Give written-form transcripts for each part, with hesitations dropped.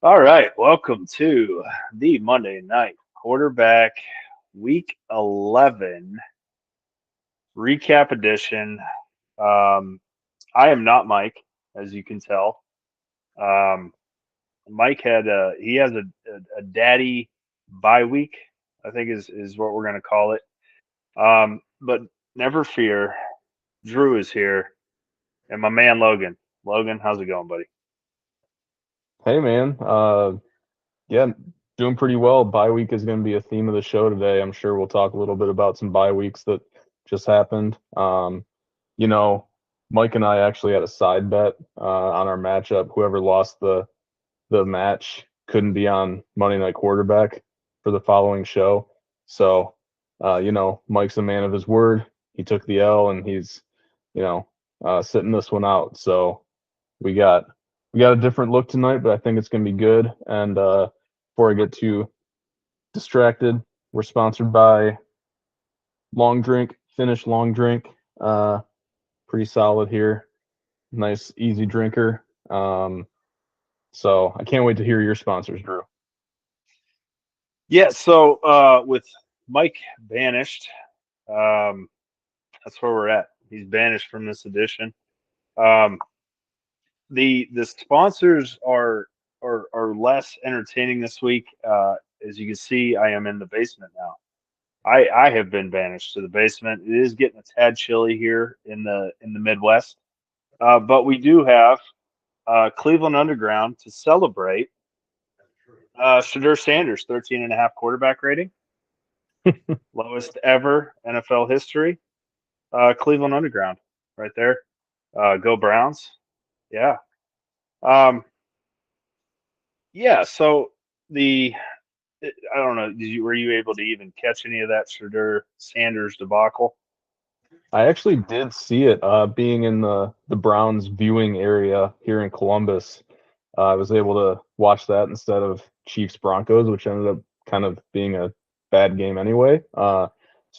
All right, welcome to the Monday Night Quarterback Week 11 Recap Edition. Um, I am not Mike, as you can tell. Um, Mike he has a daddy bye week, I think is what we're going to call it. But never fear, Drew is here, and my man Logan. Logan, how's it going, buddy? Hey man, yeah, doing pretty well. Bye week is going to be a theme of the show today. I'm sure we'll talk a little bit about some bye weeks that just happened. You know, Mike and I actually had a side bet on our matchup. Whoever lost the match couldn't be on Monday Night Quarterback for the following show. So, Mike's a man of his word. He took the L, and he's, you know, sitting this one out. So we got we got a different look tonight, but I think it's gonna be good. And before I get too distracted, we're sponsored by Long Drink, Finnish Long Drink. Uh, Pretty solid here. Nice, easy drinker. So I can't wait to hear your sponsors, Drew. Yeah, so with Mike banished, um, that's where we're at. He's banished from this edition. Um, the sponsors are less entertaining this week. As you can see, I am in the basement now. I have been banished to the basement. It is getting a tad chilly here in the Midwest, but we do have Cleveland Underground to celebrate. Shadur Sanders, 13.5 quarterback rating, lowest ever NFL history. Cleveland Underground, right there. Go Browns. Yeah. Um, yeah. So the I don't know. Were you able to even catch any of that Shadur Sanders debacle? I actually did see it being in the Browns viewing area here in Columbus. I was able to watch that instead of Chiefs Broncos, which ended up kind of being a bad game anyway. So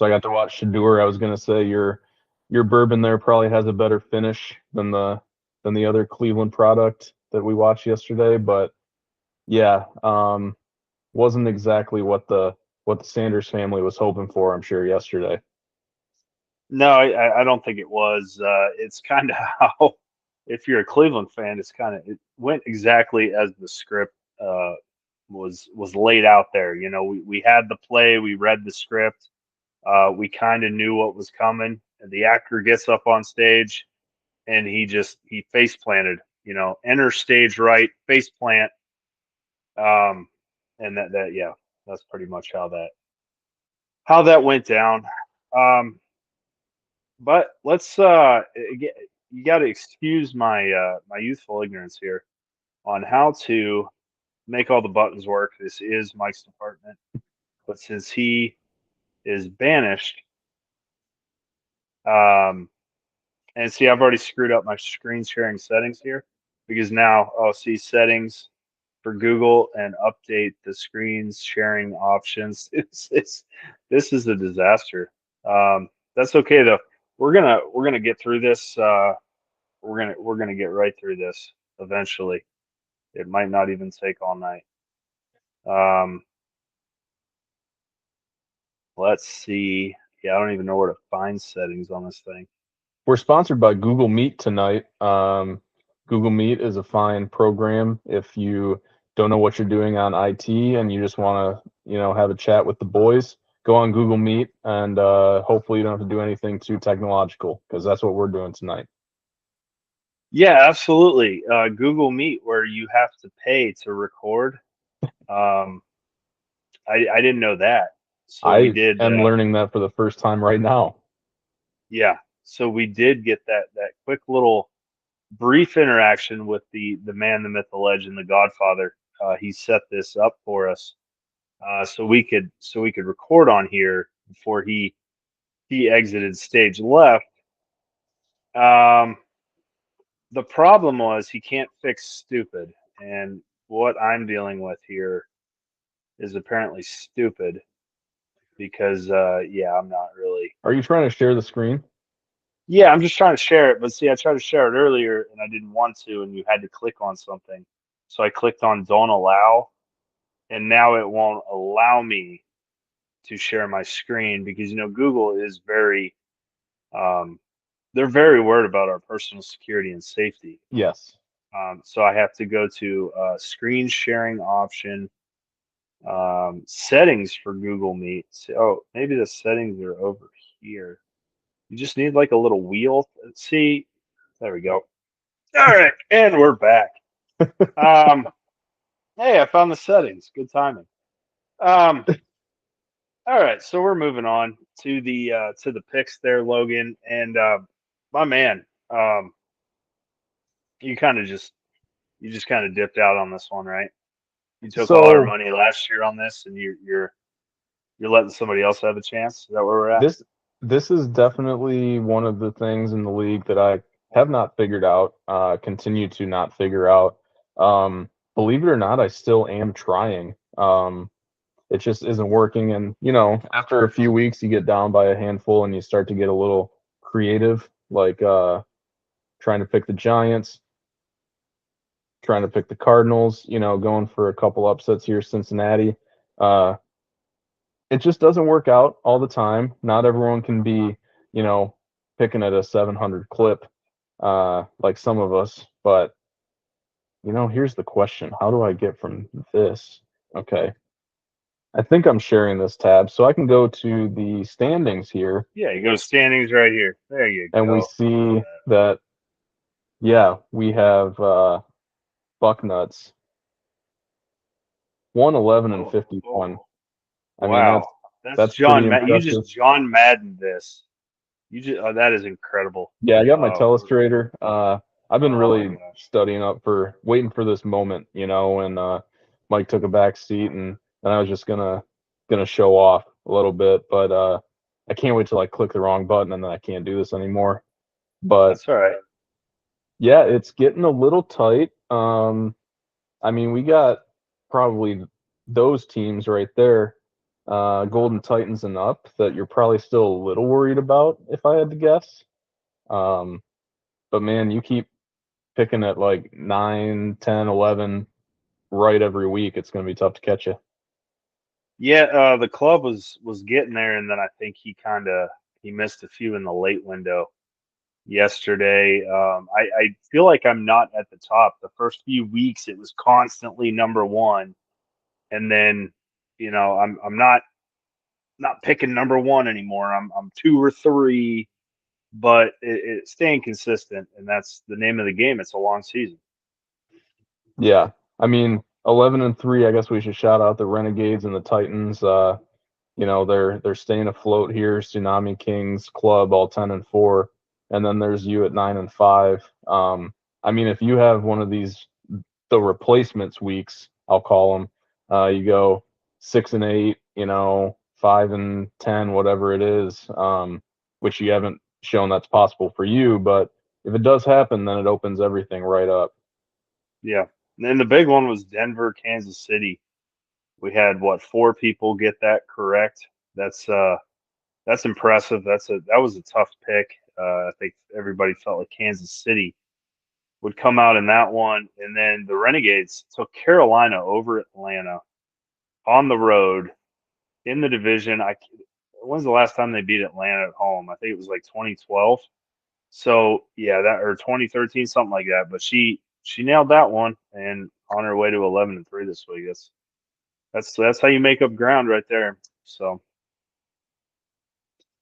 I got to watch Shadur. I was gonna say your bourbon there probably has a better finish than the other Cleveland product that we watched yesterday, but yeah, wasn't exactly what the Sanders family was hoping for, I'm sure, yesterday. No, I don't think it was. It's kind of how, if you're a Cleveland fan, it went exactly as the script was laid out there. You know, we had the play, we read the script, we kind of knew what was coming. And the actor gets up on stage and he face planted. You know, enter stage right, face plant, and that yeah, that's pretty much how that went down. Um, But let's you got to excuse my youthful ignorance here on how to make all the buttons work. This is Mike's department, but since he is banished, um, and see, I've already screwed up my screen sharing settings here because now I'll see settings for Google and update the screen sharing options. This is a disaster. That's okay though. We're gonna get through this. We're gonna get right through this eventually. It might not even take all night. Um, let's see. Yeah, I don't even know where to find settings on this thing. We're sponsored by Google Meet tonight. Google Meet is a fine program if you don't know what you're doing on IT and you just want to, have a chat with the boys. Go on Google Meet, and hopefully you don't have to do anything too technological, because that's what we're doing tonight. Yeah, absolutely. Google Meet, where you have to pay to record. Um, I didn't know that. So we I did. am learning that for the first time right now. Yeah. So we did get that quick little brief interaction with the man, the myth, the legend, the Godfather. He set this up for us so we could record on here before he exited stage left. Um, the problem was he can't fix stupid, and what I'm dealing with here is apparently stupid because yeah, I'm not really. Are you trying to share the screen? Yeah, I'm just trying to share it, but see, I tried to share it earlier and I didn't want to, and you had to click on something. So I clicked on don't allow, and now it won't allow me to share my screen because Google is very they're very worried about our personal security and safety. Yes. So I have to go to screen sharing option, settings for Google Meet. Oh, maybe the settings are over here. You just need like a little wheel. See, there we go. All right, and we're back. Um, hey, I found the settings. Good timing. Um, all right, so we're moving on to the picks there, Logan, and my man. You kind of just you just kind of dipped out on this one, right? You took all our So money last year on this, and you're letting somebody else have a chance. Is that where we're at? this is definitely one of the things in the league that I have not figured out, continue to not figure out. Believe it or not, I still am trying. It just isn't working. And, after a few weeks, you get down by a handful and you start to get a little creative, like trying to pick the Giants, trying to pick the Cardinals, going for a couple upsets here, Cincinnati. Uh, it just doesn't work out all the time. Not everyone can be, picking at a 700 clip, like some of us. But, here's the question. How do I get from this? Okay. I think I'm sharing this tab, so I can go to the standings here, Yeah, you go to standings right here. There you and we go. Look see at that, yeah, we have Bucknuts 111 that. and Oh, 51. oh, I mean, wow. That's that's pretty John Madden. You impressive. just John Madden this. You just that is incredible. Yeah, I got my Oh, telestrator. I've been oh my really gosh. studying up for waiting for this moment, and Mike took a back seat and I was just gonna show off a little bit, but I can't wait till I click the wrong button and then I can't do this anymore. But That's all right. yeah, it's getting a little tight. I mean, we got probably those teams right there, Golden Titans and up, that you're probably still a little worried about, if I had to guess. Um, but man, you keep picking at like 9, 10, 11 right every week. It's going to be tough to catch you. Yeah, the club was getting there, and then I think he missed a few in the late window yesterday. I feel like I'm not at the top. The first few weeks, it was constantly number one, and then I'm not picking number one anymore. I'm two or three, but it's staying consistent, and that's the name of the game. It's a long season. Yeah. I mean, 11 and 3, I guess we should shout out the Renegades and the Titans. They're staying afloat here. Tsunami Kings Club all 10 and 4, and then there's you at 9 and 5. I mean, if you have one of these the replacements weeks, I'll call them, you go 6 and 8, 5 and 10, whatever it is, which you haven't shown that's possible for you, but if it does happen, then it opens everything right up. Yeah. And then the big one was Denver, Kansas City. We had what, four people get that correct. That's that's impressive. That was a tough pick. I think everybody felt like Kansas City would come out in that one, and then the Renegades took Carolina over Atlanta on the road in the division. When's the last time they beat Atlanta at home? I think it was like 2012. So yeah, that or 2013, something like that. But she nailed that one, and on her way to 11 and 3 this week. That's how you make up ground right there. So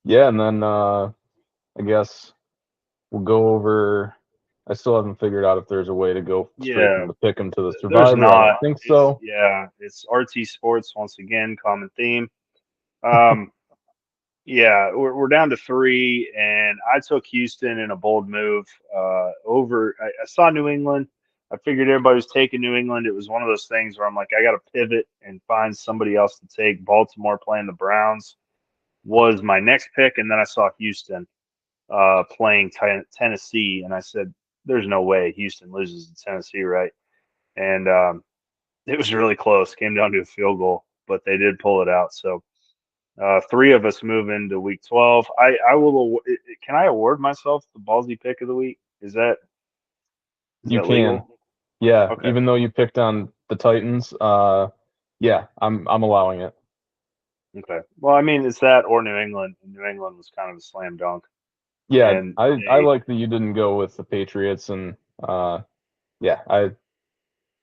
Yeah, and then I guess we'll go over. I still haven't figured out if there's a way to go straight yeah, from the pick 'em to the there's survivor. I don't not. think It's so. yeah, it's RT Sports once again, common theme. Um, yeah, we're down to three, and I took Houston in a bold move over. I saw New England. I figured everybody was taking New England. It was one of those things where I'm like, I got to pivot and find somebody else to take. Baltimore playing the Browns was my next pick, and then I saw Houston playing Tennessee, and I said, "There's no way Houston loses to Tennessee, right?" And it was really close. Came down to a field goal, but they did pull it out. So three of us move into week 12. I will. Can I award myself the ballsy pick of the week? Is You that can. legal? Yeah, Okay. even though you picked on the Titans, yeah, I'm allowing it. Okay. Well, I mean, it's that or New England. New England was kind of a slam dunk, Yeah, and I they, like that you didn't go with the Patriots, and yeah, I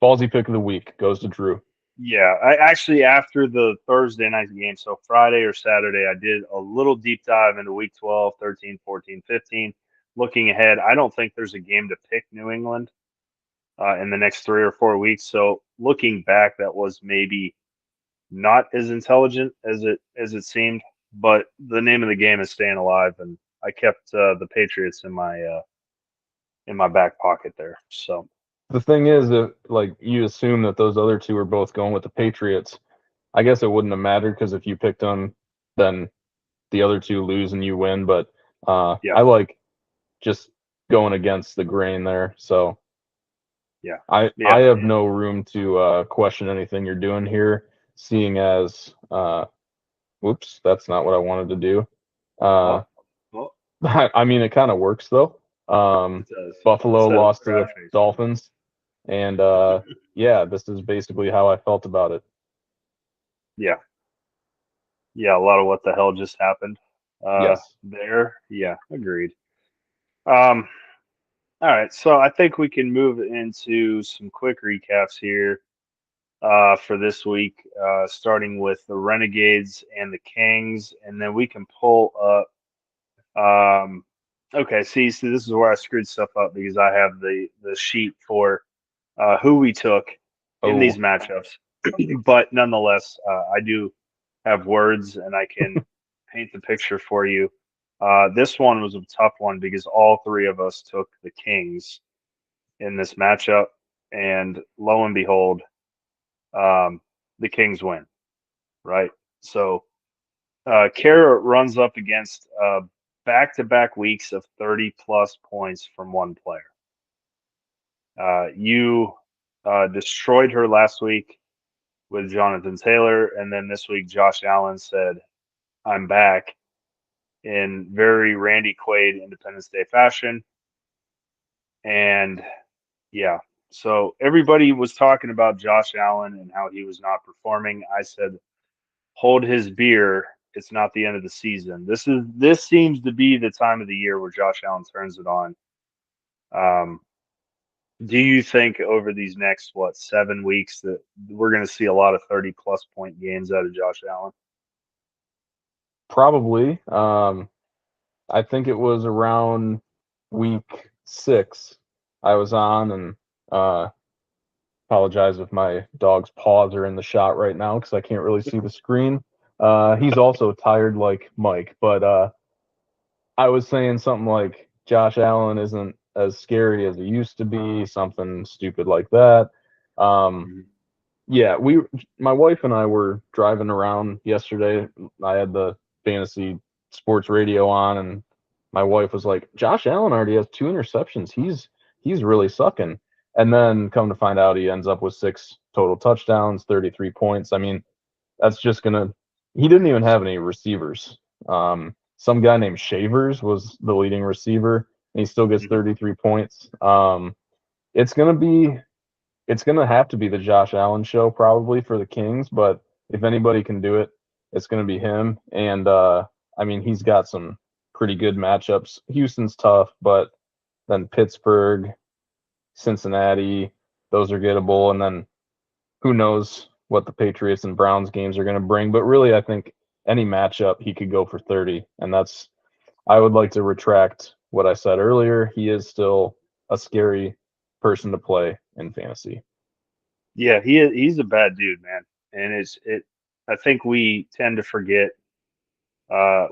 ballsy pick of the week goes to Drew. yeah, I actually after the Thursday night game, so Friday or Saturday, I did a little deep dive into Week 12, 13, 14, 15. Looking ahead, I don't think there's a game to pick New England in the next 3 or 4 weeks. So looking back, that was maybe not as intelligent as it seemed. But the name of the game is staying alive, and I kept the Patriots in my back pocket there. So The thing is that like you assume that those other two are both going with the Patriots. I guess it wouldn't have mattered because if you picked them, then the other two lose and you win. But yeah, I like just going against the grain there. So yeah, I yeah. have no room to question anything you're doing here, seeing as whoops, that's not what I wanted to do. Uh, Oh, well, I mean, it kind of works though. it does. Buffalo Instead of a lost to crab the face. Dolphins, and yeah, this is basically how I felt about it. Yeah, yeah. A lot of what the hell just happened Yes. there. Yeah, agreed. Um, all right, so I think we can move into some quick recaps here for this week, starting with the Renegades and the Kings, and then we can pull up. Okay, see, this is where I screwed stuff up because I have the sheet for who we took in these Oh, matchups, but nonetheless, I do have words and I can paint the picture for you. This one was a tough one because all three of us took the Kings in this matchup, and lo and behold, um, the Kings win. Right, so Kara runs up against back-to-back weeks of 30 plus points from one player. You destroyed her last week with Jonathan Taylor, and then this week Josh Allen said, "I'm back" in very Randy Quaid Independence Day fashion, and yeah. So everybody was talking about Josh Allen and how he was not performing. I said, hold his beer. It's not the end of the season. This seems to be the time of the year where Josh Allen turns it on. Um, do you think over these next 7 weeks that we're going to see a lot of 30 plus point games out of Josh Allen? probably. I think it was around week 6 I was on, and uh, apologize if my dog's paws are in the shot right now because I can't really see the screen. He's also tired like Mike, but I was saying something like Josh Allen isn't as scary as he used to be, something stupid like that. Um, Mhm. yeah, my wife and I were driving around yesterday. I had the fantasy sports radio on, and my wife was like, "Josh Allen already has 2 interceptions. He's really sucking." And then come to find out, he ends up with 6 total touchdowns, 33 points. I mean, that's just gonna. He didn't even have any receivers. Some guy named Shavers was the leading receiver, and he still gets Mhm. 33 points. It's gonna be it's gonna have to be the Josh Allen show probably for the Kings, but if anybody can do it, it's gonna be him. And I mean, he's got some pretty good matchups. Houston's tough, but then Pittsburgh, Cincinnati, those are gettable, and then who knows what the Patriots and Browns games are going to bring. But really, I think any matchup he could go for 30, and that's I would like to retract what I said earlier. He is still a scary person to play in fantasy. Yeah, he's a bad dude, man. And I think we tend to forget,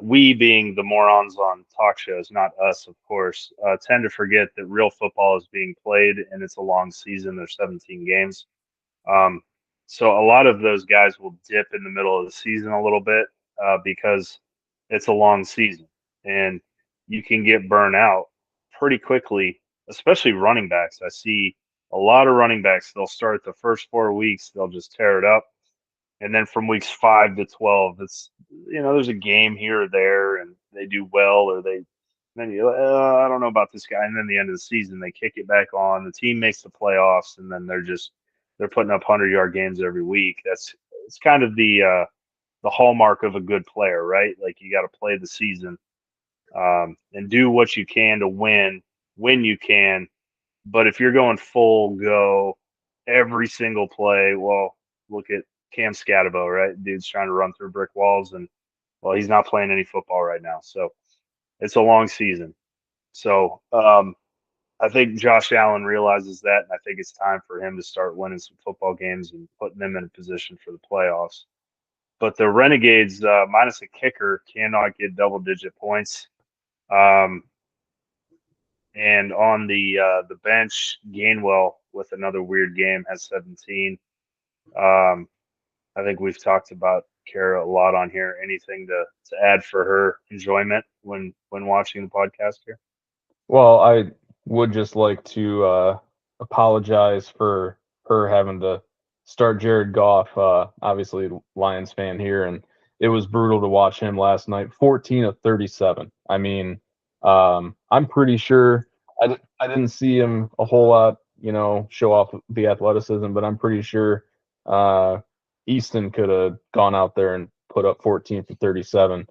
we being the morons on talk shows, not us, of course, tend to forget that real football is being played and it's a long season. There's 17 games. Um, so a lot of those guys will dip in the middle of the season a little bit because it's a long season and you can get burnt out pretty quickly, especially running backs. I see a lot of running backs, they'll start the first 4 weeks, they'll just tear it up. And then from weeks 5 to 12, there's a game here or there and they do well or they then you, I don't know about this guy. And then the end of the season, they kick it back on. The team makes the playoffs, and then they're putting up 100-yard games every week. It's kind of the hallmark of a good player, right? Like you got to play the season and do what you can to win when you can. But if you're going full go every single play, well, look at Cam Scatabo, right? Dude's trying to run through brick walls, and well, he's not playing any football right now. So it's a long season. So I think Josh Allen realizes that, and I think it's time for him to start winning some football games and putting them in a position for the playoffs. But the Renegades, minus a kicker, cannot get double-digit points. And on the bench, Gainwell with another weird game has 17. I think we've talked about Kara a lot on here. Anything to add for her enjoyment when watching the podcast here? Well, I would just like to apologize for her having to start Jared Goff. Obviously, Lions fan here, and it was brutal to watch him last night. 14 of 37. I mean, I'm pretty sure I didn't see him a whole lot, show off the athleticism, but I'm pretty sure Easton could have gone out there and put up 14 for 37.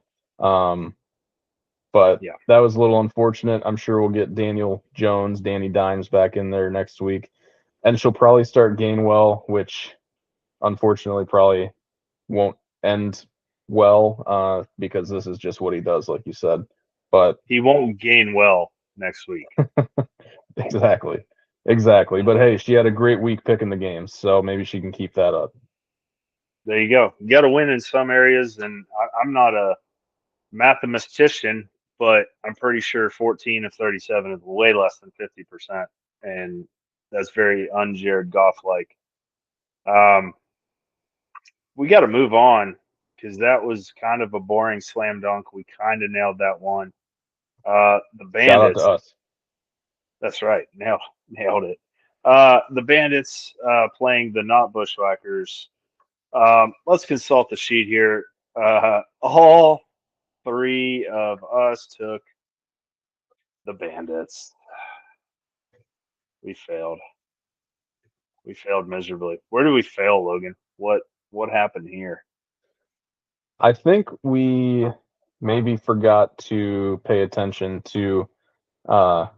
But Yeah. that was a little unfortunate. I'm sure we'll get Daniel Jones, Danny Dimes back in there next week. And she'll probably start Gainwell, which unfortunately probably won't end well because this is just what he does, like you said. But He won't gain well next week. exactly. Exactly. But hey, she had a great week picking the games, so maybe she can keep that up. There you go. You got to win in some areas, and I'm not a mathematician, but I'm pretty sure 14 of 37 is way less than 50%, and that's very un-Jared Goff like. We got to move on because that was kind of a boring slam dunk. We kind of nailed that one. The Shout out to Bandits. us. That's right. Nailed it. The Bandits playing the not Bushwhackers. Let's consult the sheet here. All three of us took the Bandits. We failed. We failed miserably. Where do we fail, Logan? What happened here? I think we maybe forgot to pay attention to the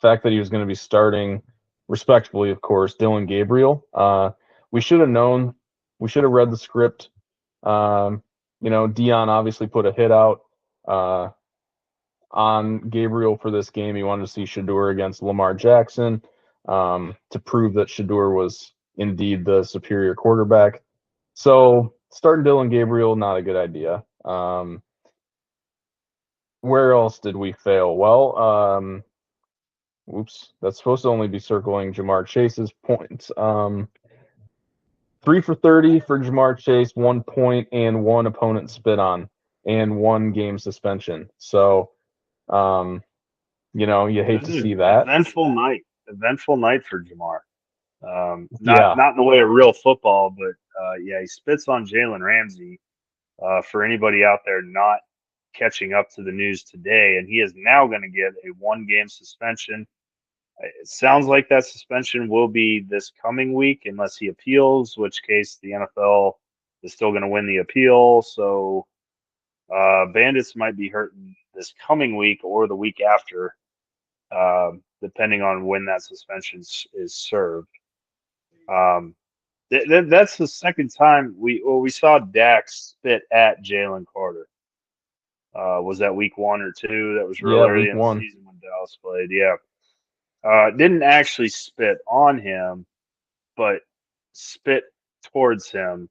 fact that he was going to be starting, respectfully, of course, Dylan Gabriel. We should have known. We should have read the script. Dion obviously put a hit out on Gabriel for this game. He wanted to see Shador against Lamar Jackson to prove that Shador was indeed the superior quarterback. So starting Dylan Gabriel, not a good idea. Where else did we fail? Well, that's supposed to only be circling Jamar Chase's points. 3 for 30 for Jamar Chase, 1 point and 1 opponent spit on, and 1 game suspension. So, you hate to see that. Eventful night for Jamar. Not Yeah, not in the way of real football, but yeah, he spits on Jalen Ramsey. For anybody out there not catching up to the news today, and he is now going to get a 1-game suspension. It sounds like that suspension will be this coming week unless he appeals, which case the NFL is still going to win the appeal. So Bandits might be hurting this coming week or the week after, depending on when that suspension is served. That's the second time we saw Dax spit at Jalen Carter. Was that week 1 or 2? That was real yeah, early week in the 1. season when Dallas played. Yeah. Didn't actually spit on him, but spit towards him.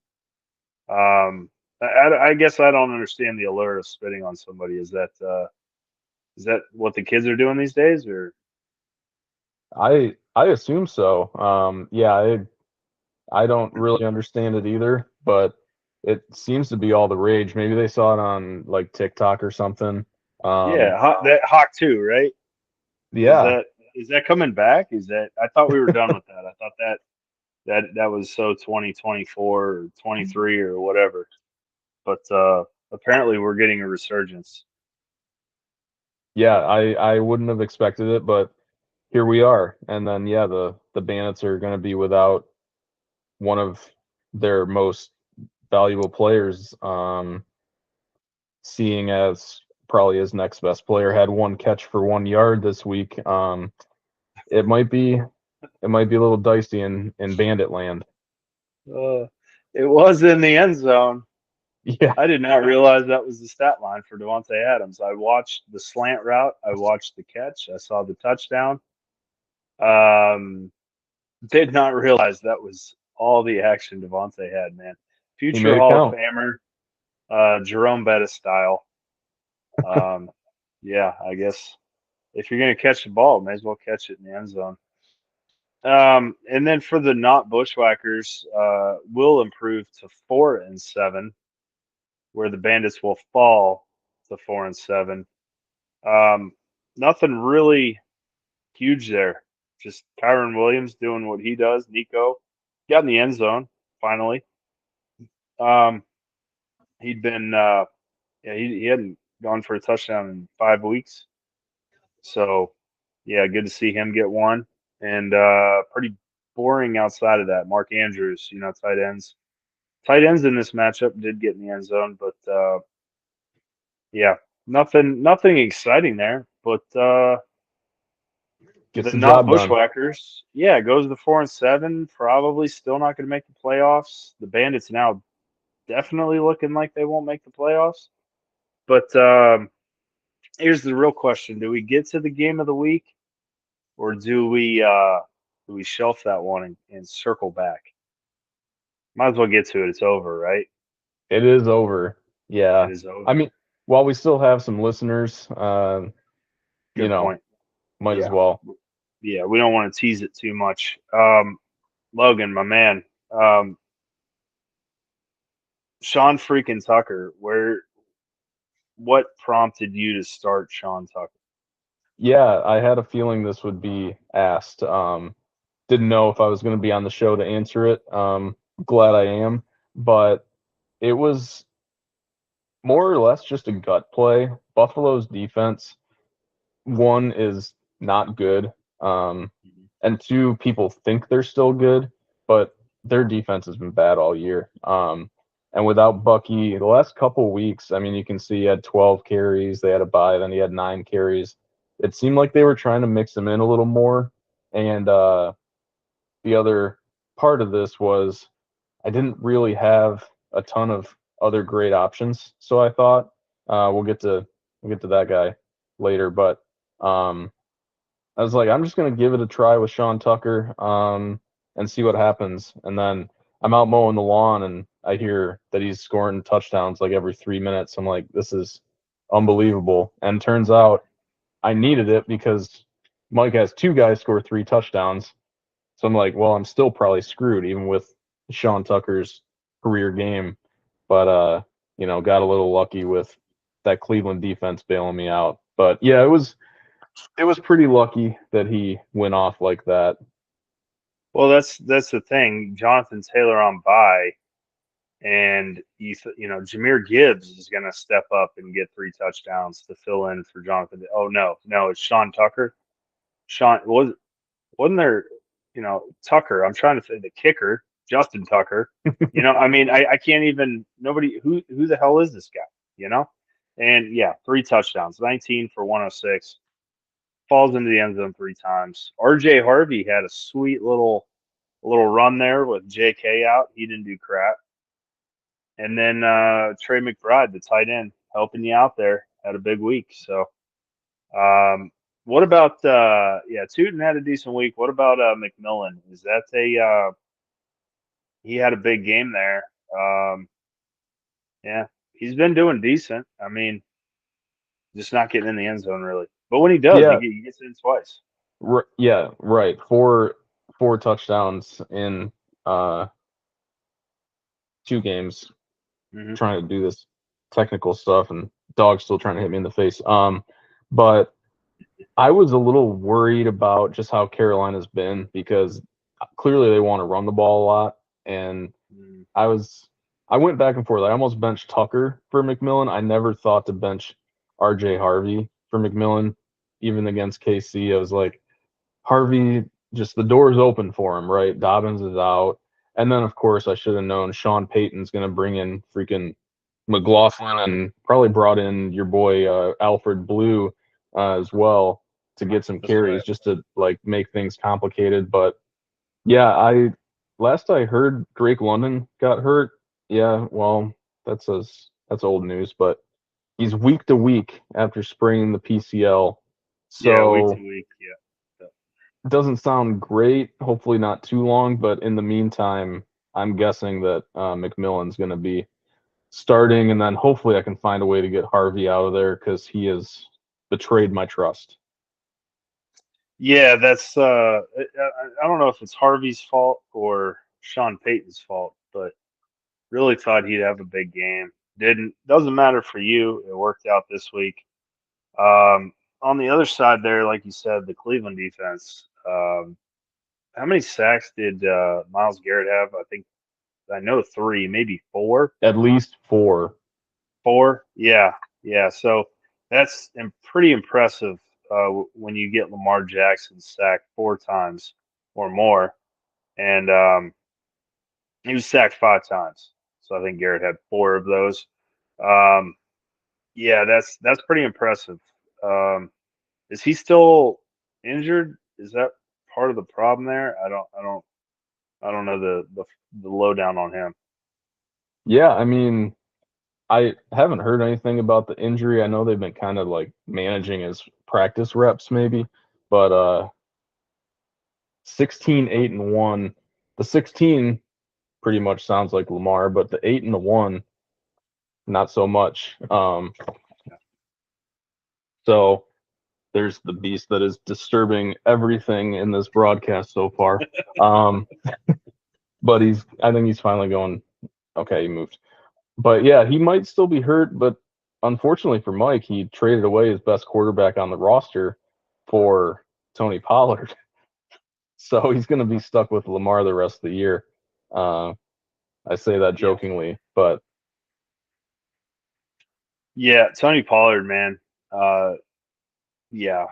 I guess I don't understand the allure of spitting on somebody. Is that what the kids are doing these days, or? I assume so. Yeah, I don't really understand it either, but it seems to be all the rage. Maybe they saw it on like TikTok or something. Yeah, that Hawk 2, right? Is Yeah, that is that coming back? Is that I thought we were done with that. I thought that was so 2024 or 23 or whatever. But apparently we're getting a resurgence. Yeah, I wouldn't have expected it, but here we are. And then yeah, the Bandits are going to be without one of their most valuable players, seeing as probably his next best player had one catch for 1 yard this week. It might be a little dicey in Bandit land. Uh, it was in the end zone. Yeah, I did not realize that was the stat line for Devontae Adams. I watched the slant route. I watched the catch. I saw the touchdown. Um, did not realize that was all the action Devontae had, man. he Future made it Hall of count. Famer, Jerome Bettis style. Um, yeah, I guess if you're going to catch the ball, may as well catch it in the end zone. And then for the not bushwhackers, will improve to 4-7, where the Bandits will fall to 4-7. Um, nothing really huge there. Just Kyron Williams doing what he does. Nico got in the end zone finally. Um, he'd been yeah, he hadn't gone for a touchdown in 5 weeks. So yeah, good to see him get one. And pretty boring outside of that. Mark Andrews, tight ends. Tight ends in this matchup did get in the end zone, but yeah, nothing exciting there. But Gets the the not job done. bushwhackers, yeah, goes to 4-7. Probably still not going to make the playoffs. The Bandits now definitely looking like they won't make the playoffs. But here's the real question: do we get to the game of the week, or do we shelf that one and circle back? Might as well get to it. It's over, right? It is over. It Yeah. is I over. mean, while we still have some listeners, you Good know, point. might as Yeah, well. yeah. We don't want to tease it too much. Logan, my man, Sean freaking Tucker. What prompted you to start Sean Tucker? Yeah, I had a feeling this would be asked. Didn't know if I was going to be on the show to answer it. Glad I am, but it was more or less just a gut play. Buffalo's defense, one, is not good. Um, Mhm. and two, people think they're still good, but their defense has been bad all year. And without Bucky, the last couple weeks, I mean, you can see he had 12 carries. They had a bye, then he had 9 carries. It seemed like they were trying to mix him in a little more. And the other part of this was I didn't really have a ton of other great options. So I thought we'll get to that guy later, but um, I was like, I'm just gonna give it a try with Sean Tucker, and see what happens. And then I'm out mowing the lawn and I hear that he's scoring touchdowns like every 3 minutes. I'm like, this is unbelievable. And turns out I needed it because Mike has two guys score 3 touchdowns. So I'm like, well, I'm still probably screwed even with Sean Tucker's career game. But got a little lucky with that Cleveland defense bailing me out. But yeah, it was pretty lucky that he went off like that. Well, that's the thing. Jonathan Taylor on bye, and Jahmyr Gibbs is going to step up and get 3 touchdowns to fill in for Jonathan. Oh no, it's Sean Tucker. Sean wasn't there? Tucker. I'm trying to say the kicker, Justin Tucker. I mean, I can't even. Nobody. Who the hell is this guy? You know. And yeah, 3 touchdowns, 19 for 106. Falls into the end zone 3 times. R.J. Harvey had a sweet little run there with J.K. out. He didn't do crap. And then Trey McBride, the tight end, helping you out there, had a big week. So, what about yeah, Tootin had a decent week. What about McMillan? Is that he had a big game there? Yeah, he's been doing decent. I mean, just not getting in the end zone really. But when he does, he, Yeah, he gets in twice. yeah, right. Four touchdowns in uh 2 games. Hmm. Trying to do this technical stuff, and dog's still trying to hit me in the face. But I was a little worried about just how Carolina's been because clearly they want to run the ball a lot, and I was I went back and forth. I almost benched Tucker for McMillan. I never thought to bench R.J. Harvey for McMillan, even against KC. I was like, Harvey, just the door's open for him, right? Dobbins is out. And then, of course, I should have known Sean Payton's going to bring in freaking McLaughlin and probably brought in your boy Alfred Blue as well to get some carries right. just to like make things complicated. But yeah, last I heard Drake London got hurt. Yeah, well, that's old news, but he's week to week after spraining the PCL. Yeah, week So to week. Yeah. doesn't sound great. Hopefully not too long, but in the meantime, I'm guessing that McMillan's going to be starting, and then hopefully I can find a way to get Harvey out of there because he has betrayed my trust. Yeah, that's I don't know if it's Harvey's fault or Sean Payton's fault, but really thought he'd have a big game. Didn't. Doesn't matter for you. It worked out this week. On the other side there, like you said, the Cleveland defense. How many sacks did Miles Garrett have? I know three, maybe four. At least four. Four? Yeah, yeah. So that's pretty impressive when you get Lamar Jackson sacked four times or more, and he was sacked five times. So I think Garrett had four of those. Um, yeah, that's pretty impressive. Is he still injured? Is that part of the problem there? I don't know the lowdown on him. Yeah, I mean, I haven't heard anything about the injury. I know they've been kind of like managing his practice reps maybe, but 16, 8 and 1. The 16 pretty much sounds like Lamar, but the 8 and the 1 not so much. So there's the beast that is disturbing everything in this broadcast so far. Um, but I think he's finally going, okay, he moved. But yeah, he might still be hurt, but unfortunately for Mike, he traded away his best quarterback on the roster for Tony Pollard. So he's going to be stuck with Lamar the rest of the year. I say that Yeah, jokingly, but yeah. Tony Pollard, man. Uh, yeah.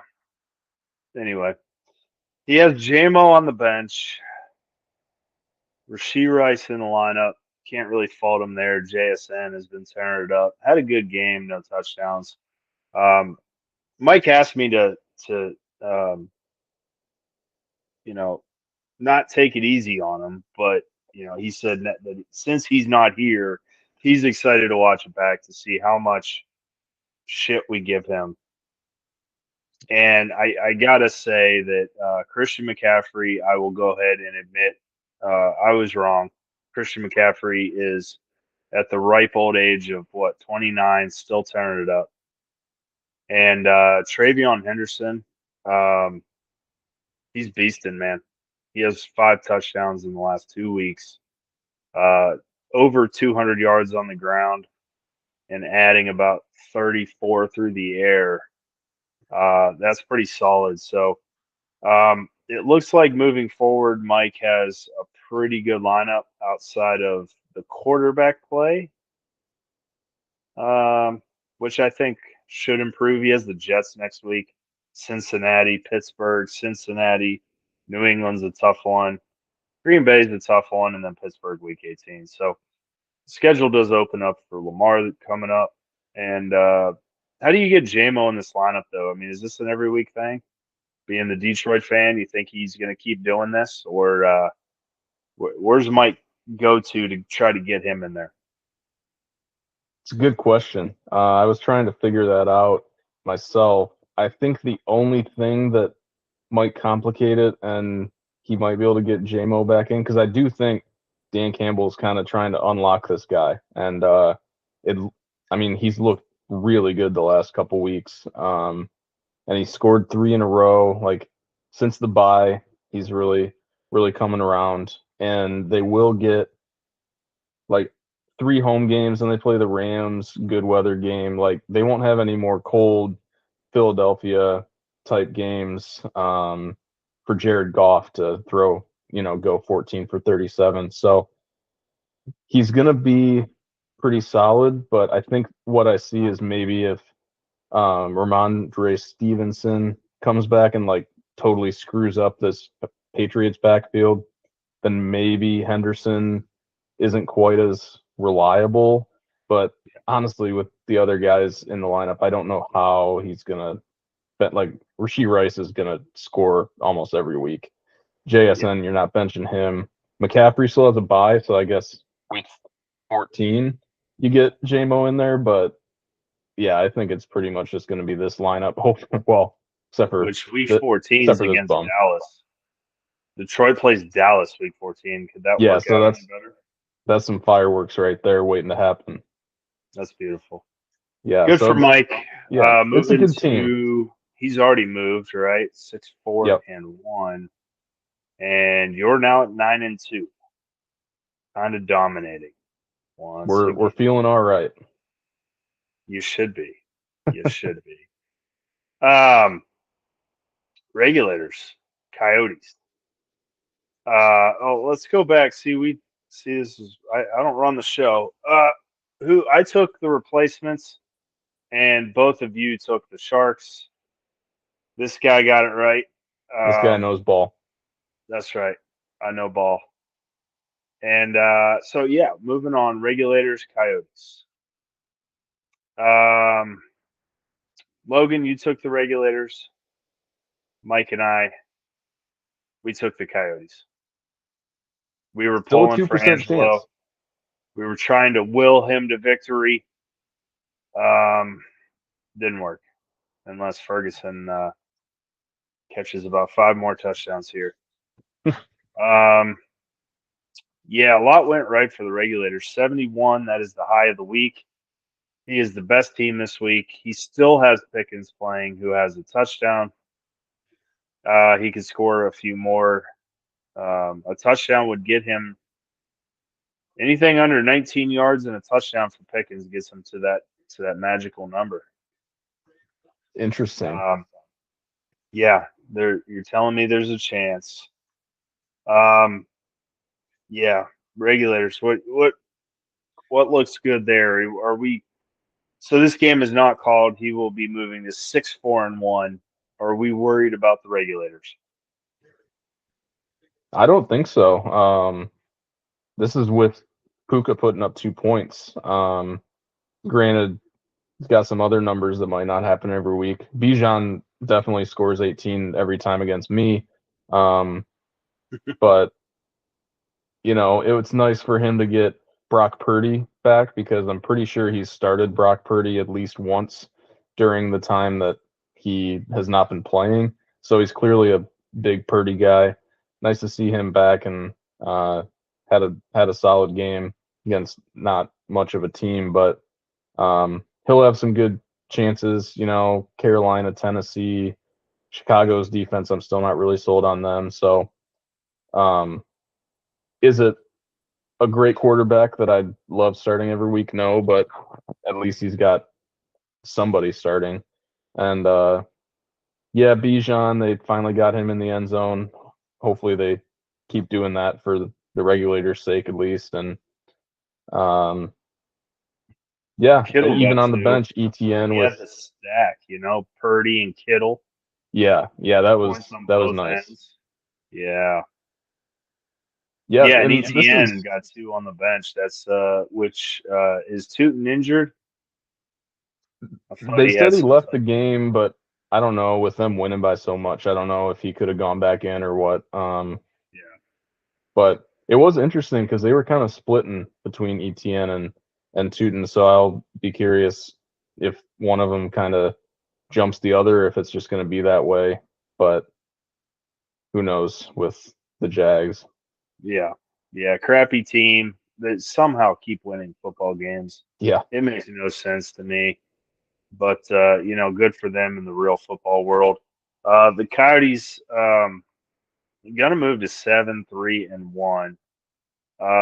Anyway, he has JMO on the bench. Rasheed Rice in the lineup. Can't really fault him there. JSN has been tearing it up. Had a good game, no touchdowns. Um, Mike asked me to um, you know not take it easy on him, but he said that since he's not here, he's excited to watch it back to see how much shit we give him. And I gotta say that Christian McCaffrey, I will go ahead and admit I was wrong. Christian McCaffrey is at the ripe old age of what, 29, still tearing it up. And Travion Henderson, um, he's beasting, man. He has 5 touchdowns in the last 2 weeks, uh, over 200 yards on the ground, and adding about 34 through the air. That's pretty solid. So it looks like moving forward, Mike has a pretty good lineup outside of the quarterback play, um, which I think should improve. He has the Jets next week, Cincinnati, Pittsburgh, Cincinnati, New England's a tough one, Green Bay's a tough one, and then Pittsburgh week 18. So the schedule does open up for Lamar coming up. And how do you get JMO in this lineup, though? I mean, is this an every week thing? Being the Detroit fan, you think he's going to keep doing this, or where's Mike go to try to get him in there? it's a good question. I was trying to figure that out myself. I think the only thing that might complicate it, and he might be able to get JMO back in, because I do think Dan Campbell's kind of trying to unlock this guy, and it. I mean, he's looked really good the last couple weeks, and he scored 3 in a row. Like since the bye, he's really coming around, and they will get like 3 home games, and they play the Rams, good weather game. Like they won't have any more cold Philadelphia type games for Jared Goff to throw, go 14 for 37. So he's going to be pretty solid, but I think what I see is maybe if Ramondre Stevenson comes back and like totally screws up this Patriots backfield, then maybe Henderson isn't quite as reliable. But honestly, with the other guys in the lineup, I don't know how he's gonna bet. Like Rashee Rice is gonna score almost every week. JSN, you're not benching him. McCaffrey still has a bye, so I guess week 14 you get JMO in there. But yeah, I think it's pretty much just going to be this lineup. Well, except for Which week 14 is this against bum. Dallas. Detroit plays Dallas week 14. Could that Yeah, work so out any better? that's some fireworks right there waiting to happen. That's beautiful. Yeah, Good so for Mike. yeah, it's a Moving good team. to he's already moved, right? 6-4 Yep. and 1. And you're now at 9-2. Kind of dominating. We're feeling all right. You should be. You should be. Regulators, Coyotes. Let's go back. See, this is I don't run the show. Who I took the replacements, and both of you took the Sharks. This guy got it right. This guy knows ball. That's right. I know ball. And so yeah, moving on. Regulators, Coyotes. Logan, you took the Regulators. Mike and I, we took the Coyotes. We were Still a pulling for 2% Angelo. chance. We were trying to will him to victory. Didn't work unless Ferguson catches about 5 more touchdowns here. Yeah, a lot went right for the Regulators. 71, that is the high of the week. He is the best team this week. He still has Pickens playing, who has a touchdown. He could score a few more. A touchdown would get him anything under 19 yards, and a touchdown for Pickens gets him to that magical number. Interesting. Yeah, you're telling me there's a chance. Yeah, Regulators. What looks good there? Are we? So this game is not called. He will be moving to 6-4-1. Are we worried about the Regulators? I don't think so. This is with Puka putting up 2 points. Granted, he's got some other numbers that might not happen every week. Bijan definitely scores 18 every time against me. But it's nice for him to get Brock Purdy back because I'm pretty sure he's started Brock Purdy at least once during the time that he has not been playing. So he's clearly a big Purdy guy. Nice to see him back and had a solid game against not much of a team, but he'll have some good chances. Carolina, Tennessee, Chicago's defense. I'm still not really sold on them. So, is it a great quarterback that I'd love starting every week? No, but at least he's got somebody starting. And yeah, Bijan, they finally got him in the end zone. Hopefully they keep doing that for the Regulators' sake at least. And yeah, Kittle even got on the 2. bench, ETN He with had the stack, Purdy and Kittle. yeah, that was Points on both nice. ends. Yeah. Yeah, Yeah, and and ETN got 2 on the bench. That's which is Tootin injured? They said he left the game, but I don't know. With them winning by so much, I don't know if he could have gone back in or what. Yeah. But it was interesting because they were kind of splitting between ETN and Tootin. So I'll be curious if one of them kind of jumps the other, if it's just going to be that way. But who knows with the Jags? Yeah. Yeah. Crappy team that somehow keep winning football games. Yeah. It makes no sense to me. But good for them in the real football world. The Coyotes gonna move to 7-3-1.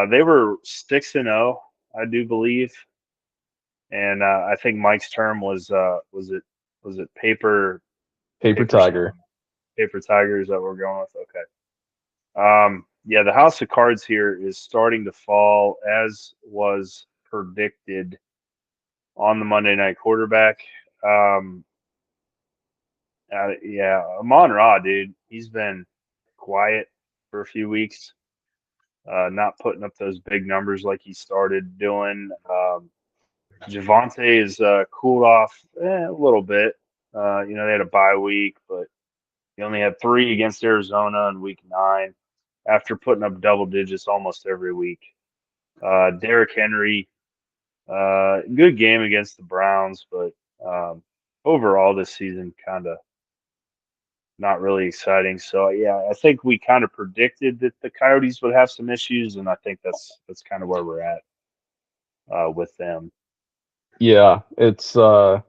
They were 6-0, I do believe. And I think Mike's term was it paper Tiger. Paper Tigers that we're going with? Okay. Yeah, the house of cards here is starting to fall as was predicted on the Monday night quarterback. Yeah, Amon Ra, dude, he's been quiet for a few weeks, not putting up those big numbers like he started doing. Javante is cooled off a little bit. They had a bye week, but he only had 3 against Arizona in week 9 after putting up double digits almost every week. Derrick Henry, good game against the Browns, but overall this season kind of not really exciting. So yeah, I think we kind of predicted that the Coyotes would have some issues, and I think that's kind of where we're at with them. Yeah, it's I'm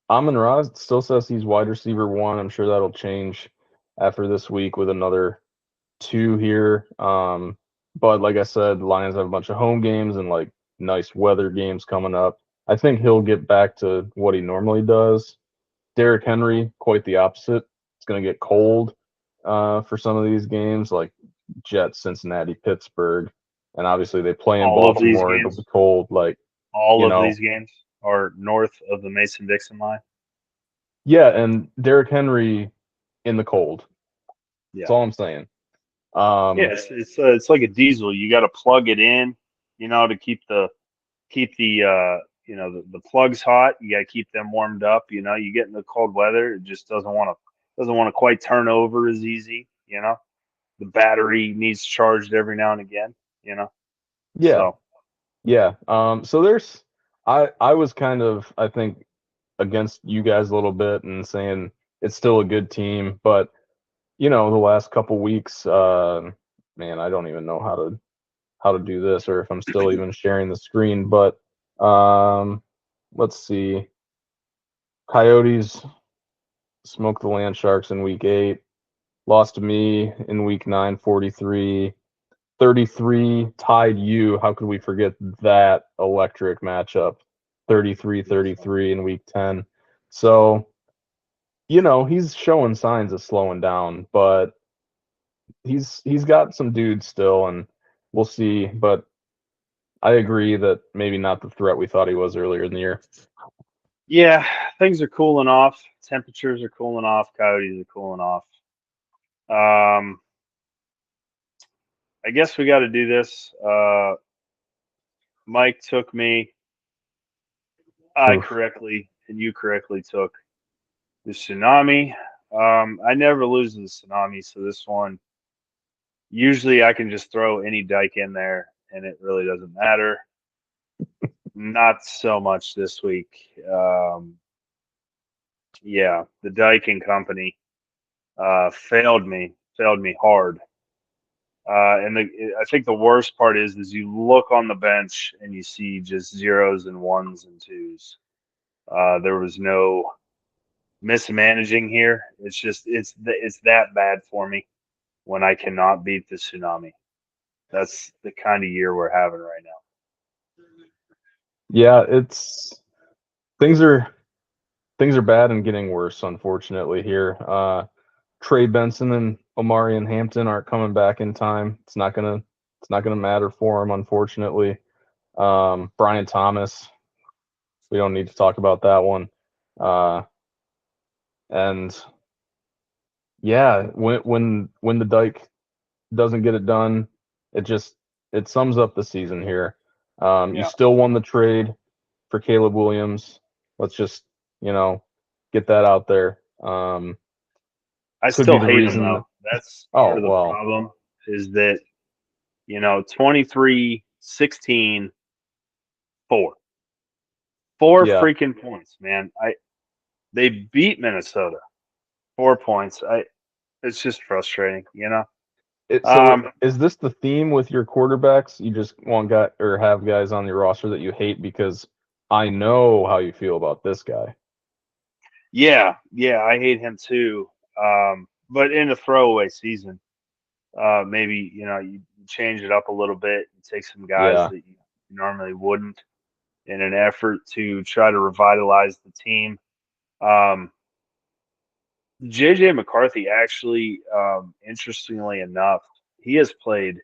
Amon-Ra still says he's wide receiver 1. I'm sure that'll change after this week with another 2 here. But like I said, Lions have a bunch of home games and like nice weather games coming up. I think he'll get back to what he normally does. Derrick Henry, quite the opposite. It's going to get cold for some of these games, like Jets, Cincinnati, Pittsburgh, and obviously they play in All of these Baltimore. It'll games, be cold. Like, all you of know, these games are north of the Mason-Dixon line. yeah, and Derrick Henry in the cold. Yeah, That's all I'm saying. yeah, it's like a diesel. You got to plug it in, to keep the the plugs hot. You got to keep them warmed up. You get in the cold weather, it just doesn't want to quite turn over as easy. The battery needs charged every now and again. You know, Yeah, so yeah. So there's, I was kind of, I think, against you guys a little bit and saying it's still a good team, but the last couple weeks, man, I don't even know how to do this or if I'm still even sharing the screen, but let's see. Coyotes smoked the Landsharks in week 8, lost to me in week 9, 43. 33 tied you. How could we forget that electric matchup? 33-33 in week 10. So, he's showing signs of slowing down, but he's got some dudes still, and we'll see. But I agree that maybe not the threat we thought he was earlier in the year. yeah, things are cooling off. Temperatures are cooling off. Coyotes are cooling off. Um, I guess we got to do this. Mike took me. I Oof. correctly and you correctly took the tsunami. I never lose the tsunami, so this one usually I can just throw any dike in there and it really doesn't matter. Not so much this week. Yeah, the Dike and Company failed me hard. I think the worst part is you look on the bench and you see just zeros and ones and twos. There was no mismanaging here. It's that bad for me when I cannot beat the tsunami. That's the kind of year we're having right now. Yeah, it's things are bad and getting worse, unfortunately, here. Trey Benson and Omari and Hampton aren't coming back in time. It's not gonna matter for them, unfortunately. Brian Thomas, we don't need to talk about that one. Uh, and yeah, when the Dike doesn't get it done, it sums up the season here. You Yeah, still won the trade for Caleb Williams. Let's just, get that out there. I Could be still the hate him reason. though. That's part Oh, of the well, problem is that 23, 16, 4. Four yeah. freaking points, man. They beat Minnesota. 4 points. It's just frustrating. So Um, is this the theme with your quarterbacks? You just want guy or have guys on your roster that you hate because I know how you feel about this guy. yeah, I hate him too. But in a throwaway season, maybe you change it up a little bit and take some guys Yeah. that you normally wouldn't in an effort to try to revitalize the team. Um, JJ McCarthy actually, interestingly enough, he has played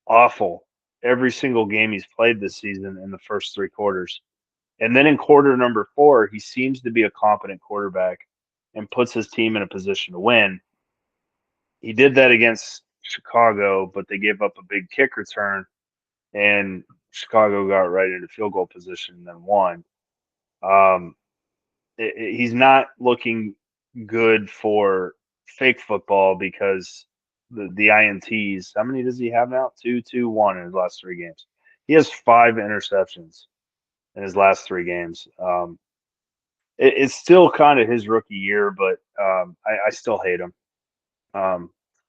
awful every single game he's played this season in the first 3 quarters. And then in quarter number 4, he seems to be a competent quarterback and puts his team in a position to win. He did that against Chicago, but they gave up a big kick return, and Chicago got right into field goal position and then won. Um, he's not looking good for fake football because the INTs. How many does he have now? 2, 2, 1 in his last 3 games. He has 5 interceptions in his last 3 games. It's still kind of his rookie year, but I still hate him.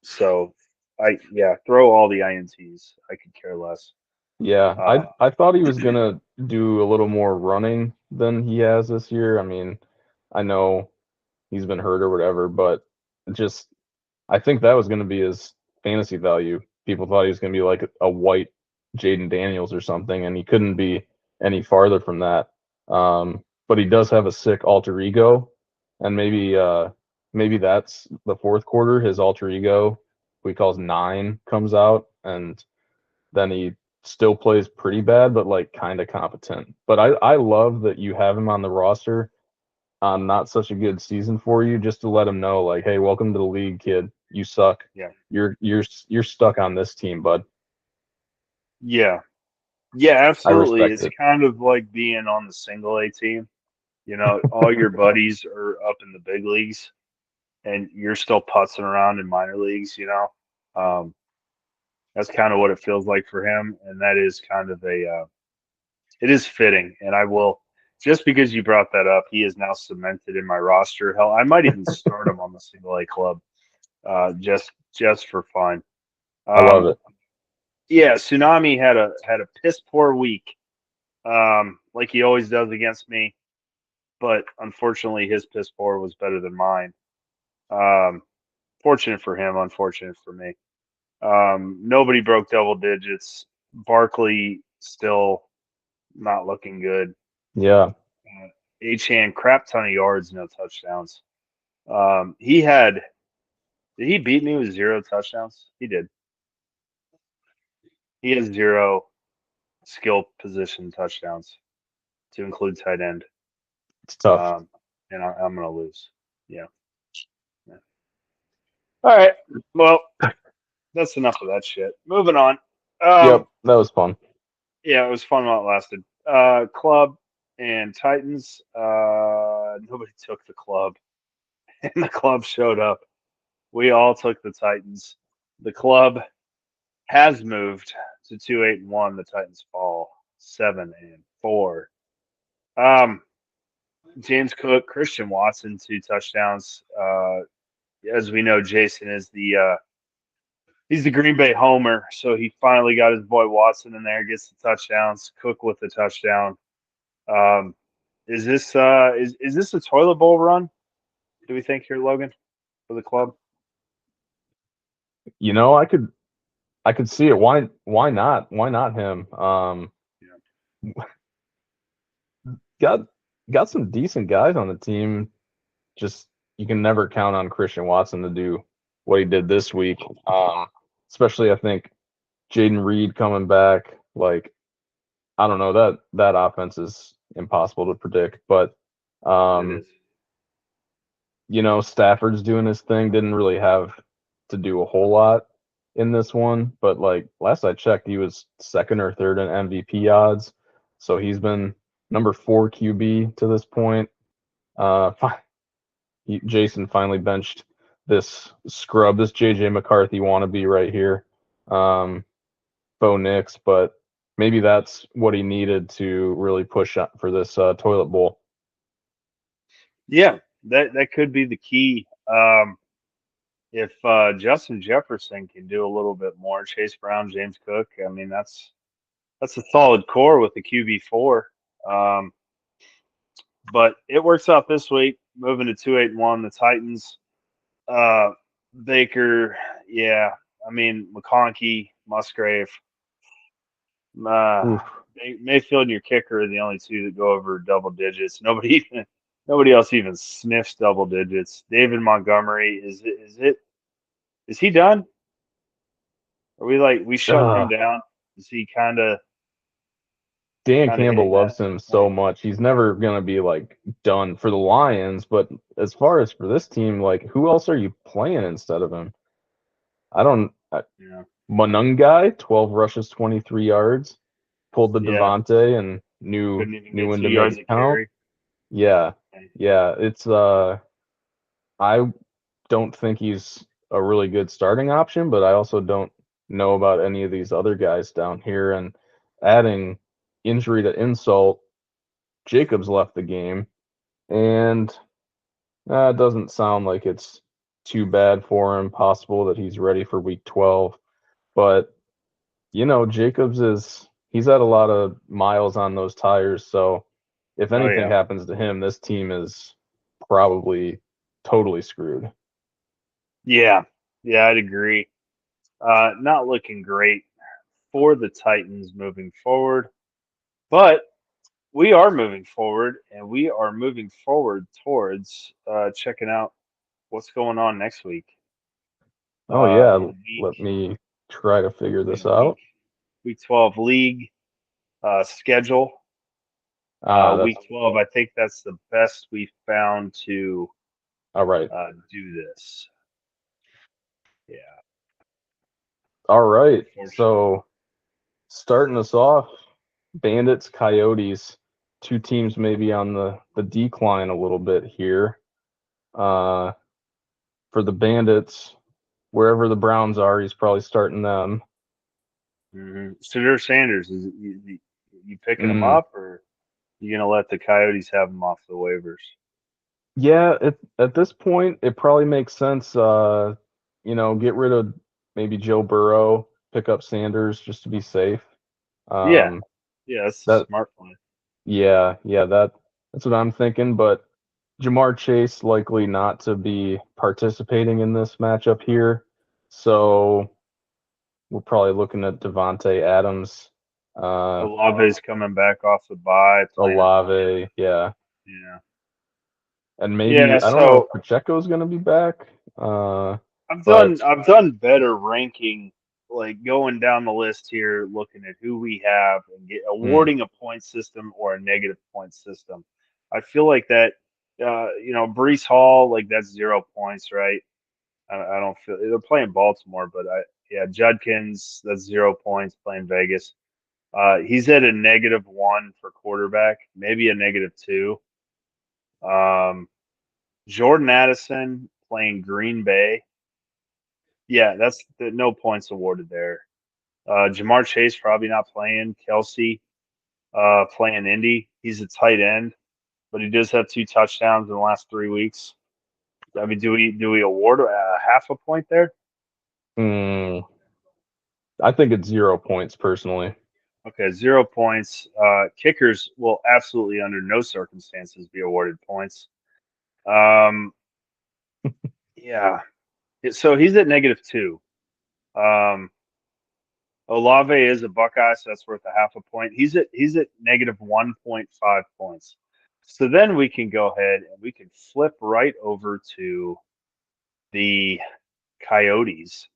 So throw all the INTs. I could care less. Yeah, Uh, I thought he was gonna do a little more running than he has this year. I mean, I know he's been hurt or whatever, but just I think that was gonna be his fantasy value. People thought he was gonna be like a white Jaden Daniels or something, and he couldn't be any farther from that. But he does have a sick alter ego, and maybe that's the fourth quarter. His alter ego, we calls 9, comes out, and then he still plays pretty bad, but like kind of competent. But I love that you have him on the roster on not such a good season for you, just to let him know, like, hey, welcome to the league, kid. You suck. yeah, You're stuck on this team, bud. yeah, yeah, I absolutely. respect It's it. kind of like being on the single A team. You know, all your buddies are up in the big leagues, and you're still putzing around in minor leagues. That's kind of what it feels like for him, and that is kind of it is fitting. And I will, just because you brought that up, he is now cemented in my roster. Hell, I might even start him on the single A club, just for fun. I love Um, it. yeah, Tsunami had a piss poor week, like he always does against me. But unfortunately, his piss poor was better than mine. Um, Fortunate for him, unfortunate for me. Nobody broke double digits. Barkley still not looking good. Yeah, Achan crap ton of yards, no touchdowns. He had did he beat me with 0 touchdowns? He did. He has 0 skill position touchdowns to include tight end. it's tough. Um, and I'm gonna lose. Yeah. Yeah. All right. Well, that's enough of that shit. Moving on. Yep, Um, that was fun. yeah, it was fun while it lasted. Club and Titans. Nobody took the club, and the club showed up. We all took the Titans. The club has moved to 2-8-1. The Titans fall 7-4. Um, James Cook, Christian Watson, 2 touchdowns. As we know, Jason is he's the Green Bay homer, so he finally got his boy Watson in there, gets the touchdowns. Cook with the touchdown. Um, is this a toilet bowl run? Do we think here, Logan, for the club? You know, I could see it. Why not? Why not him? Yeah. Got got some decent guys on the team. Just you can never count on Christian Watson to do what he did this week. Especially I think Jaden Reed coming back. Like I don't know, that offense is impossible to predict. But It um, is. Stafford's doing his thing. Didn't really have to do a whole lot in this one, but like last I checked, he was second or third in MVP odds. So he's been number 4 QB to this point. Fi- Jason finally benched this scrub, this JJ McCarthy wannabe right here, Bo Nix, but maybe that's what he needed to really push up for this toilet bowl. Yeah, that could be the key. If Justin Jefferson can do a little bit more, Chase Brown, James Cook, I mean that's a solid core with the QB4. Um, but it works out this week, moving to 2-8-1. The Titans, uh, Baker, yeah, I mean McConkey, Musgrave, uh, Oof. Mayfield, and your kicker are the only 2 that go over double digits. Nobody else even sniffs double digits. David Montgomery, is he done? Are we shutting him Uh, down? Is he kind of Dan kind of Campbell hitting that loves him so point. much. He's never gonna be like done for the Lions, but as far as for this team, like who else are you playing instead of him? I don't. Yeah, Monungai, 12 rushes, 23 yards, pulled the yeah, Devontae and knew couldn't even knew get when two to make yards it of count. carry. Yeah, yeah. It's I don't think he's a really good starting option, but I also don't know about any of these other guys down here. And adding injury to insult, Jacobs left the game, and it doesn't sound like it's too bad for him. Possible that he's ready for week 12, but Jacobs he's had a lot of miles on those tires, so if Oh anything yeah, happens to him, this team is probably totally screwed. yeah, yeah. I'd agree. Not looking great for the Titans moving forward, but we are moving forward, and we are moving forward towards checking out what's going on next week. Oh yeah, In let me try to figure this week out. week 12 league schedule. That's Week 12, I think that's the best we found to all right. do this. Yeah, All right. unfortunately. So starting us off, Bandits, Coyotes, two teams maybe on the decline a little bit here. Uh, for the Bandits, wherever the Browns are, he's probably starting them. Senator Sanders, you picking him Mm, up, or you gonna let the Coyotes have him off the waivers? yeah, at this point, it probably makes sense. Get rid of maybe Joe Burrow, pick up Sanders just to be safe. Yeah, Um, yeah, that's a that smart play. yeah, that's what I'm thinking. But Jamar Chase likely not to be participating in this matchup here, so we're probably looking at Devontae Adams, uh, Olave's coming back off the bye, playing at the end. Olave, yeah, Yeah, and yeah. maybe I don't know if So Pacheco's going to be back, I've but. done I've done better ranking, like going down the list here, looking at who we have and Hmm. awarding a point system or a negative point system. I feel like that, Brees Hall, like that's 0 points, right? I don't feel they're playing Baltimore, but yeah, Judkins, that's 0 points playing Vegas. He's at a -1 for quarterback, maybe a -2. Um, Jordan Addison playing Green Bay. Yeah, that's no points awarded there. Jamar Chase probably not playing. Kelsey playing Indy. He's a tight end, but he does have 2 touchdowns in the last 3 weeks. I mean, do we award half a point there? Hmm. I think it's 0 points personally. Okay, 0 points. Kickers will absolutely, under no circumstances, be awarded points. Um, yeah. So he's at -2. Um, Olave is a Buckeye, so that's worth a half a point. He's at -1.5 points. So then we can go ahead and we can flip right over to the Coyotes,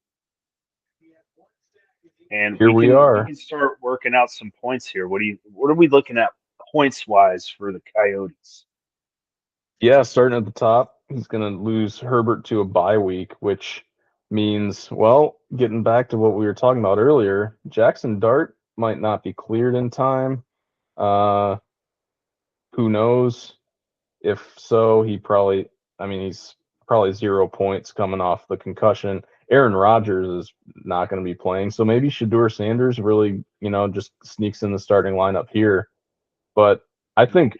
and Here we we can we are. can start working out some points here. What are we looking at points wise for the Coyotes? Yeah, starting at the top, he's going to lose Herbert to a bye week, which means, well, getting back to what we were talking about earlier, Jackson Dart might not be cleared in time. Uh, who knows? If so, he's probably 0 points coming off the concussion. Aaron Rodgers is not going to be playing, so maybe Shador Sanders really, just sneaks in the starting lineup here. But I think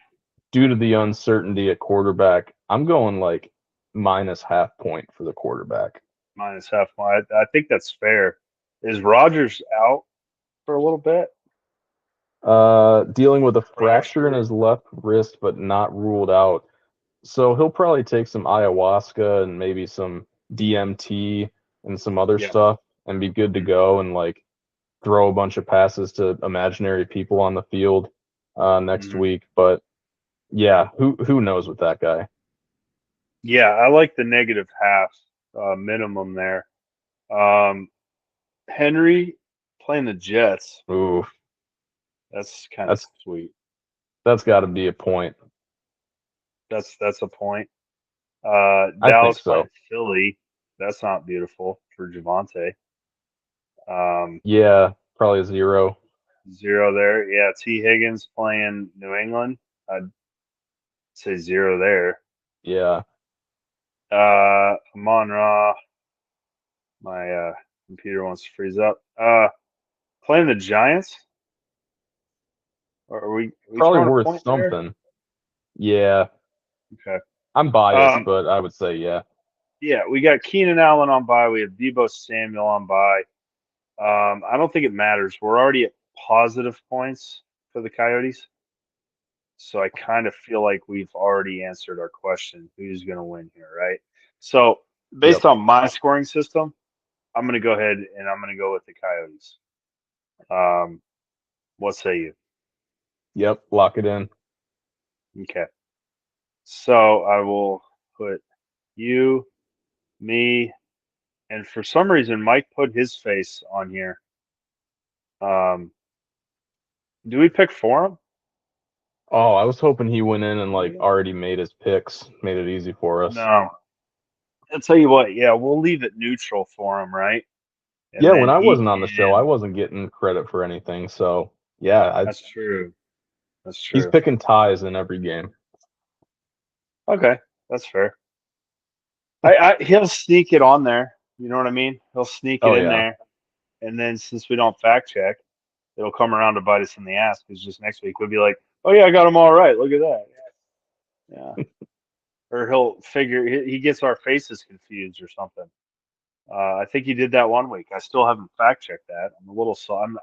due to the uncertainty at quarterback, I'm going like minus half point for the quarterback. Minus half point. I think that's fair. Is Rogers out for a little bit? Dealing with a fracture in Fracture. his left wrist, but not ruled out. So he'll probably take some ayahuasca and maybe some DMT and some other Yeah. stuff and be good to Mhm. go and like throw a bunch of passes to imaginary people on the field next Mhm. week. But yeah, who knows with that guy? Yeah, I like the -half minimum there. Um, Henry playing the Jets. Ooh, That's kind of That's sweet. that's got to be a point. That's a point. I think Dallas so. playing Philly. That's not beautiful for Javante. Um, Yeah, probably a 0. 0 there. Yeah, T. Higgins playing New England. I'd say 0 there. Yeah, Amon Ra. My computer wants to freeze up. Playing the Giants. Or are we probably throwing a worth point there? something. Yeah, Okay. I'm biased, Um, but I would say yeah. yeah, we got Keenan Allen on bye. We have Debo Samuel on bye. I don't think it matters. We're already at positive points for the Coyotes. So I kind of feel like we've already answered our question, who's going to win here, right? So based Yep, on my scoring system, I'm going to go ahead and I'm going to go with the Coyotes. What say you? yep. Lock it in. Okay. So I will put you, me, and for some reason Mike put his face on here. Um, do we pick for him? Oh, I was hoping he went in and like already made his picks, made it easy for us. No. I'll tell you what, yeah, we'll leave it neutral for him, right? And Yeah, when then I he wasn't on the show, I can. wasn't getting credit for anything. So yeah, That's true. That's he's true. picking ties in every game. Okay, that's fair. He'll sneak it on there. You know what I mean? He'll sneak it Oh in yeah, there, and then since we don't fact check, it'll come around to bite us in the ass because just next week we'll be like, "Oh yeah, I got them all right. Look at that." Yeah. Or he'll figure he gets our faces confused or something. I think he did that one week. I still haven't fact checked that. I'm a little I'm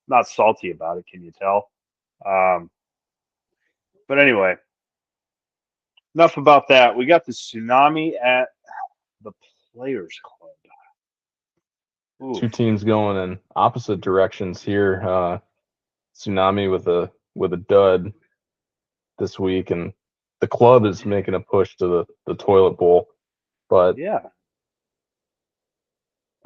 not salty about it. Can you tell? Um, but anyway, enough about that. We got the tsunami at the Players Club. two Oof. teams going in opposite directions here. Tsunami with a dud this week, and the club is making a push to the toilet bowl. But Yeah.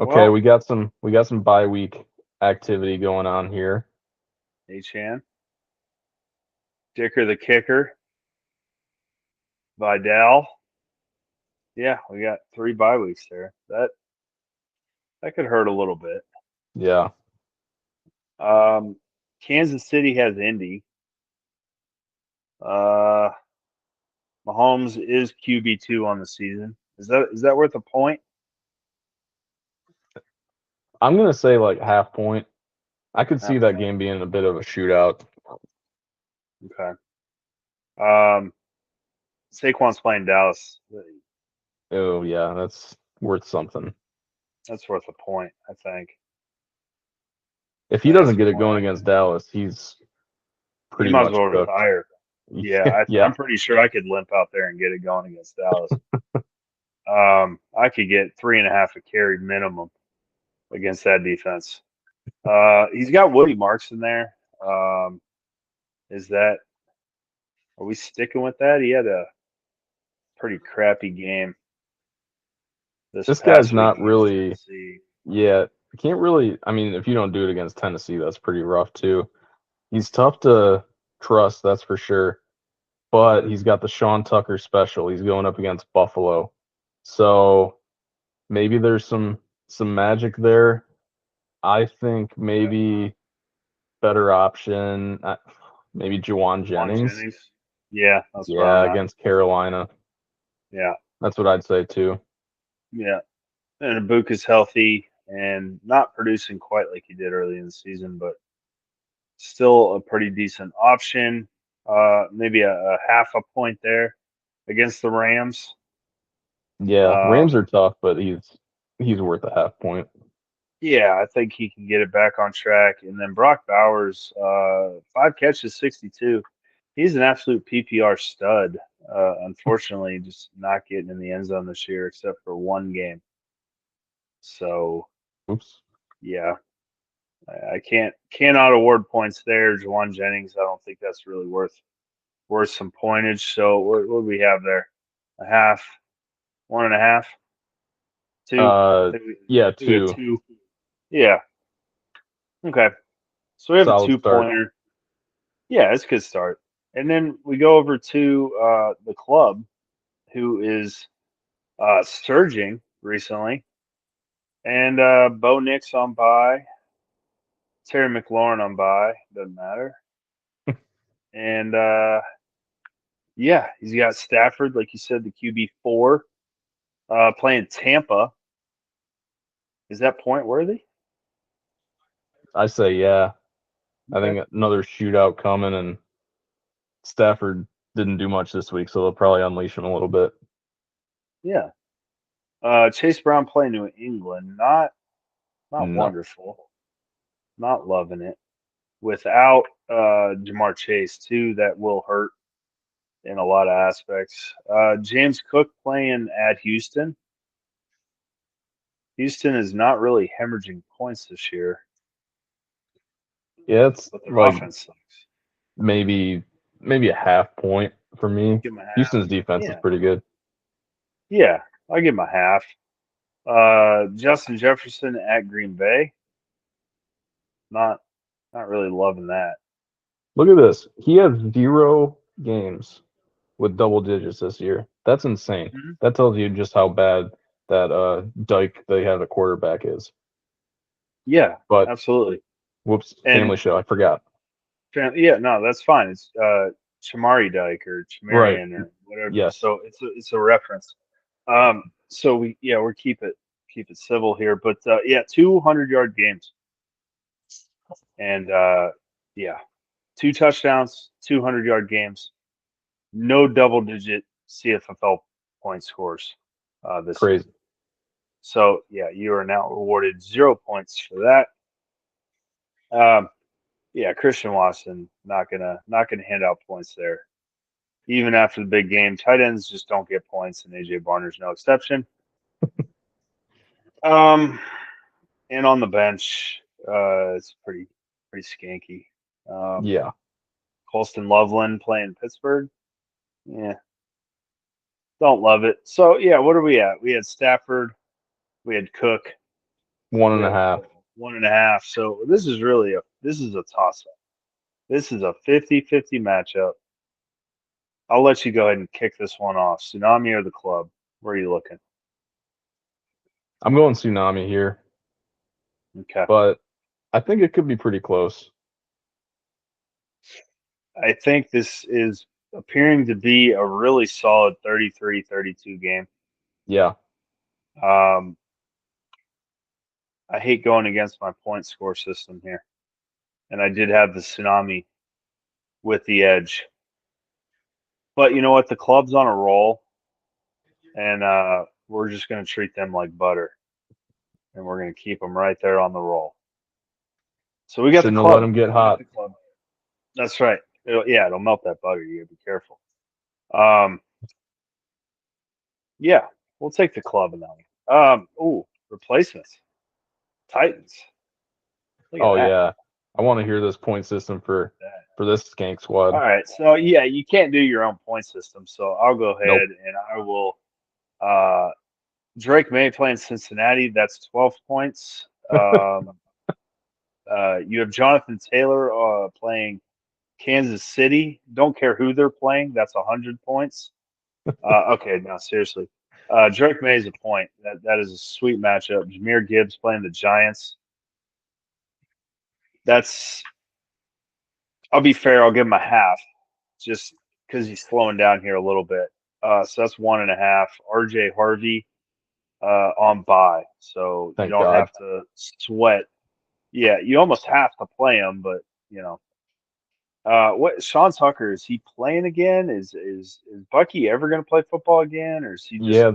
okay, Well, we got some bye week activity going on here. Achan, Dicker the Kicker, Vidal. Yeah, we got 3 bye weeks there. That could hurt a little bit. Yeah, Um, Kansas City has Indy. Uh, Mahomes is QB2 on the season. Is that worth a point? I'm gonna say like half point. I could see Half that point. game being a bit of a shootout. Okay. Um, Saquon's playing Dallas. Oh yeah, that's worth something. That's worth a point, I think. If he I think doesn't that's get a it going point. against Dallas, he's He pretty might as much well cooked. retire. Yeah, Yeah, I'm pretty sure I could limp out there and get it going against Dallas. I could get 3.5 a carry minimum against that defense. He's got Woody Marks in there. Is that are we sticking with that? He had a pretty crappy game this this guy's past week not against really. Tennessee. Yeah, can't really. I mean, if you don't do it against Tennessee, that's pretty rough too. He's tough to trust, that's for sure. But he's got the Sean Tucker special. He's going up against Buffalo, so maybe there's some magic there. I think Okay. maybe better option, maybe Juwan Juan Jennings. Jennings. Yeah, that's where Yeah, I'm at. against Carolina. Yeah, That's what I'd say too. yeah. And Ibuka's healthy and not producing quite like he did early in the season, but still a pretty decent option. Maybe a half a point there against the Rams. Yeah, Rams Um, are tough, but he's worth a half point. yeah, I think he can get it back on track. And then Brock Bowers, 5 catches, 62. He's an absolute PPR stud. Unfortunately, just not getting in the end zone this year except for one game. So Oops. yeah, I cannot award points there. Juwan Jennings, I don't think that's really worth some pointage. So what do we have there? A half, 1.5, two. I Uh, think we, yeah, we got two. two. Yeah. Okay. So we have a Solid two start. pointer. Yeah, it's a good start. And then we go over to the club, who is surging recently, and Bo Nix on bye, Terry McLaurin on bye, doesn't matter, and yeah, he's got Stafford, like you said, the QB4, playing Tampa. Is that point worthy? I say, yeah. I Okay. think another shootout coming, and Stafford didn't do much this week, so they'll probably unleash him a little bit. Yeah. Chase Brown playing New England, not No. wonderful, not loving it. Without Jamar Chase too, that will hurt in a lot of aspects. James Cook playing at Houston. Houston is not really hemorrhaging points this year, Yeah, it's but their like offense sucks. maybe a half point for me. Give them a half. Houston's defense is Yeah, pretty good. yeah, I give them a half. Justin Jefferson at Green Bay. Not not really loving that. Look at this. He has 0 games with double digits this year. That's insane. Mhm. That tells you just how bad that Dyke they have at quarterback is. Yeah, But absolutely. whoops, And family show. I forgot. yeah, no, that's fine. It's Chamari Dyke or Right. Chamarian or whatever. Yes. So it's a reference. So we're keep it civil here, but yeah, 200-yard games, and yeah, 2 touchdowns, 200-yard games, no double-digit CFFL point scores this year. Crazy. So yeah, you are now rewarded 0 points for that. Yeah, Christian Watson not gonna hand out points there. Even after the big game, tight ends just don't get points, and AJ Barner's no exception. Um, and on the bench, it's pretty skanky. Um, Yeah. Colston Loveland playing Pittsburgh. Yeah, don't love it. So yeah, what are we at? We had Stafford, we had Cook, One we and a had half. 1.5. So this is a toss up. This is a 50-50 matchup. I'll let you go ahead and kick this one off. Tsunami or the club? Where are you looking? I'm going Tsunami here, Okay. but I think it could be pretty close. I think this is appearing to be a really solid 33-32 game. Yeah. Um, I hate going against my point score system here. And I did have the Tsunami with the edge. But you know what? The club's on a roll, and we're just going to treat them like butter. And we're going to keep them right there on the roll. So we got the Shouldn't have let club. him get We got hot. the club. That's right. It'll melt that butter. You got to be careful. Um, yeah, we'll take the club in that one. Ooh, replacements. Titans. Look at Oh that. yeah. I want to hear this point system for That. this skank All squad. right. So yeah, you can't do your own point system. So I'll go Nope. ahead and I will. Uh, Drake May playing Cincinnati. That's 12 points. You have Jonathan Taylor playing Kansas City. Don't care who they're playing. That's 100 points. Okay, now seriously. Drake May is a point. That is a sweet matchup. Jameer Gibbs playing the Giants. That's. I'll be fair. I'll give him a half, just because he's slowing down here a little bit. So that's 1.5. RJ Harvey on bye, so you Thank don't God. have to sweat. Yeah, you almost have to play him, but you know. What Sean Tucker, is he playing again? Is Bucky ever going to play football again, or is he just Yeah,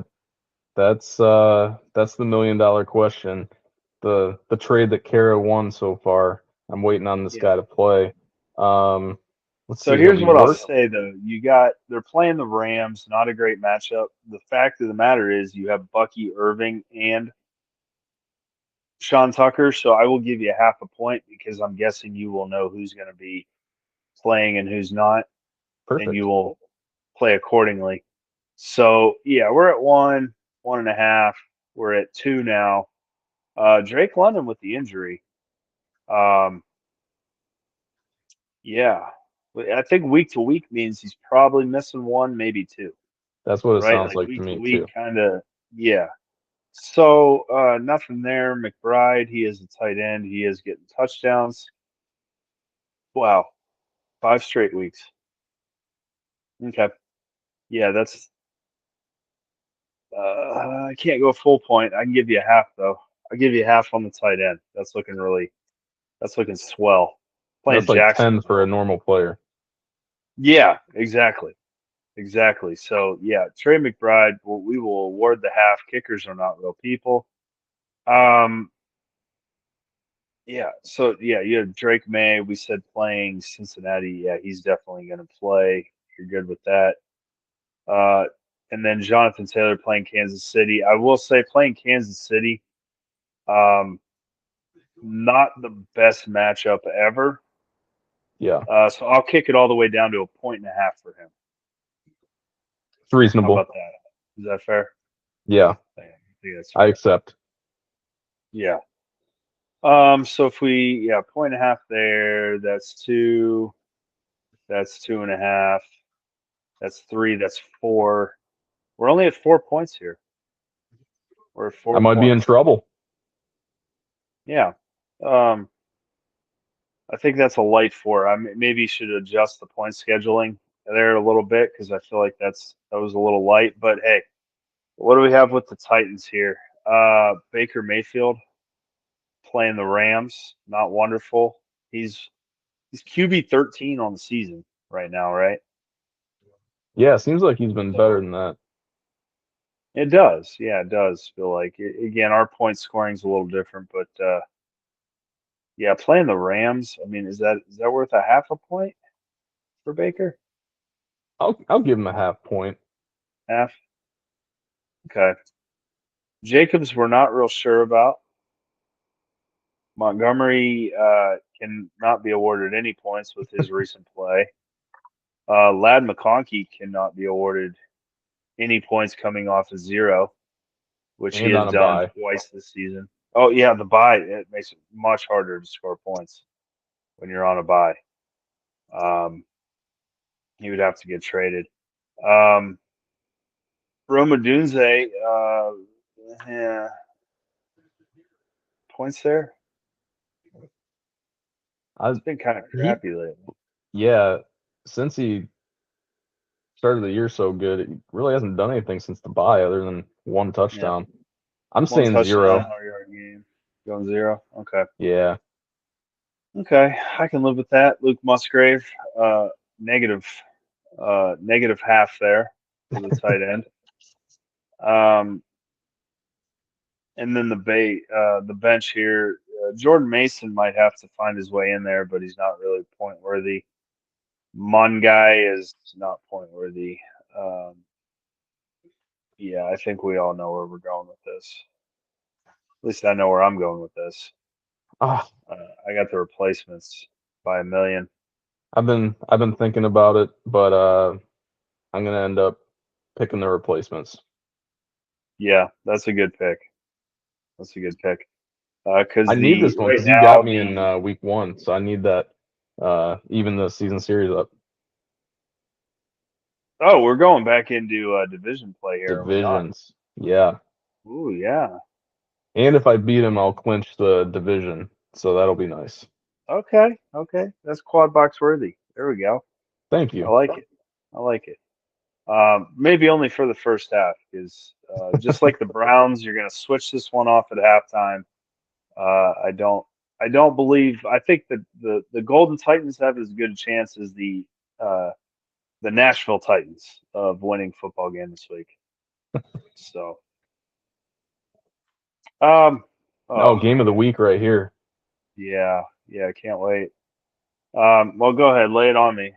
that's the $1 million question. The trade that Kara won so far. I'm waiting on this yeah? guy to play. Um, let's So see, he'll here's be what I'll work. say though: they're playing the Rams, not a great matchup. The fact of the matter is, you have Bucky Irving and Sean Tucker, so I will give you a half a point because I'm guessing you will know who's going to be playing and who's not, and you Perfect. will play accordingly. So yeah, we're at 1.5. We're at 2 now. Drake London with the injury. Um, yeah. I think week to week means he's probably missing one, maybe two, That's what it right? sounds Like like to week to me week, too. kind of, yeah. So nothing there. McBride, he is a tight end. He is getting touchdowns. Wow, 5 straight weeks. Okay, yeah, that's. I can't go full point. I can give you a half though. I'll give you a half on the tight end. That's looking really. That's looking swell. Playing That's like 10 for a Jacksonville. normal player. Yeah, exactly. Exactly. So yeah, Trey McBride, we will award the half. Kickers are not real people. Um, yeah. So yeah, you have Drake May. We said playing Cincinnati. Yeah, he's definitely going to play. You're good with that. Uh, and then Jonathan Taylor playing Kansas City. I will say playing Kansas City, um, not the best matchup ever. Yeah, So I'll kick it all the way down to a point and a half for him. it's How reasonable. about that? Is that fair? Yeah, I think that's I fair. accept. Yeah. So if we, yeah, point and a half there, that's two, that's 2.5, that's three, that's four. We're only at 4 points here. We're at I four might be in points. trouble. Yeah. Um, I think that's a light four. Maybe should adjust the point scheduling there a little bit because I feel like that was a little light. But hey, what do we have with the Titans here? Baker Mayfield playing the Rams, not wonderful. He's he's QB 13 on the season right now, right? Yeah, it seems like he's been better So than that. it does. Yeah, it does feel like again, our point scoring's a little different, but yeah, playing the Rams, I mean, is that worth a half a point for Baker? I'll give him a half point. Half? Okay. Jacobs we're not real sure about. Montgomery can not be awarded any points with his recent play. Lad McConkey cannot be awarded any points coming off a zero, which he And has on a done bye. twice this season. Oh yeah, the bye it makes it much harder to score points when you're on a bye. Um, he would have to get traded. Um, Roma Dunze, yeah, points there. I It's been kind of he crappy lately. yeah, since he started the year so good, he really hasn't done anything since the bye other than one Yeah, touchdown. I'm one saying touchdown, 0. 100-yard game, going zero. Okay, Yeah. okay, I can live with that. Luke Musgrave, uh, negative, negative half there for the tight end. Um, and then the bench here, Jordan Mason might have to find his way in there, but he's not really point worthy. Mun guy is not point worthy. Um, yeah, I think we all know where we're going with this. At least I know where I'm going with this. Ah, I got the replacements by a million. I've been thinking about it, but I'm gonna end up picking the replacements. Yeah, that's a good pick. That's a good pick. Because I need the this one right because you got now me in the week 1, so I need that even the season series up. oh we're going back into division play here, are we not? Divisions. Yeah. Ooh yeah. And if I beat him, I'll clinch the division. So that'll be nice. Okay, okay. That's quad box worthy. There we go. Thank I you. like it. I like it. Maybe only for the first half, because just like the Browns, you're going to switch this one off at halftime. I don't. I don't believe. I think that the Golden Titans have as good a chance as uh, the Nashville Titans of winning football game this week. So, um, Oh, oh game of the week right here. yeah, yeah, I can't wait. Well, go ahead, lay it on me.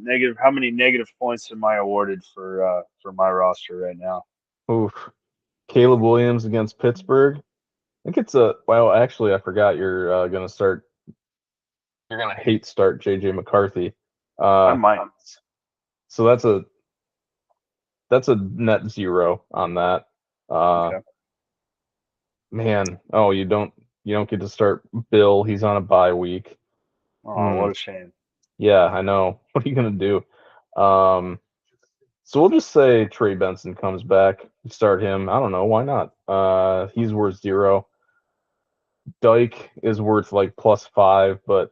Negative. How many negative points am I awarded for my roster right now? Oof. Caleb Williams against Pittsburgh. I think it's a well, actually I forgot you're gonna hate start JJ McCarthy. I Uh might. so that's a net 0 on that. Uh Okay. man, oh you don't get to start Bill. He's on a bye week. Oh, Hmm. what a shame. Yeah, I know. What are you gonna do? So we'll just say Trey Benson comes back. Start him. I don't know. Why not? He's worth 0. Dyke is worth like +5, but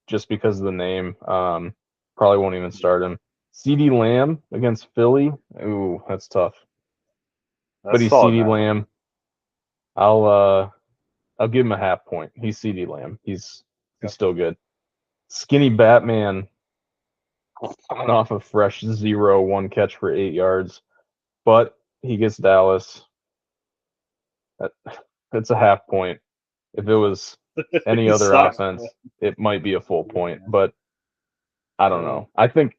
just because of the name, probably won't even start him. CD Lamb against Philly. Ooh, that's tough. But That's he's solid CD matchup. Lamb. I'll give him a half point. He's CD Lamb. He's Yep. still good. Skinny Batman coming off a fresh 0, 1 catch for 8 yards, but he gets Dallas. That, that's a half point. If it was any He other sucks. offense, it might be a full point, Yeah. but I don't know. I think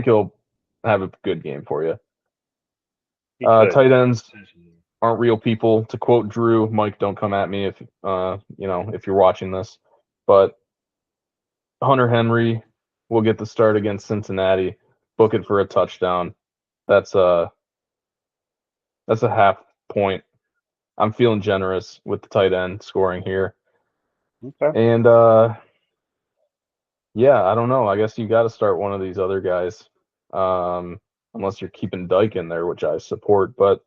he'll have a good game for you. He could. Tight ends aren't real people. To quote Drew, Mike, don't come at me if if you're watching this, but Hunter Henry will get the start against Cincinnati. Book it for a touchdown. That's a half point. I'm feeling generous with the tight end scoring here. Okay. And yeah, I don't know. I guess you got to start one of these other guys, unless you're keeping Dyke in there, which I support. But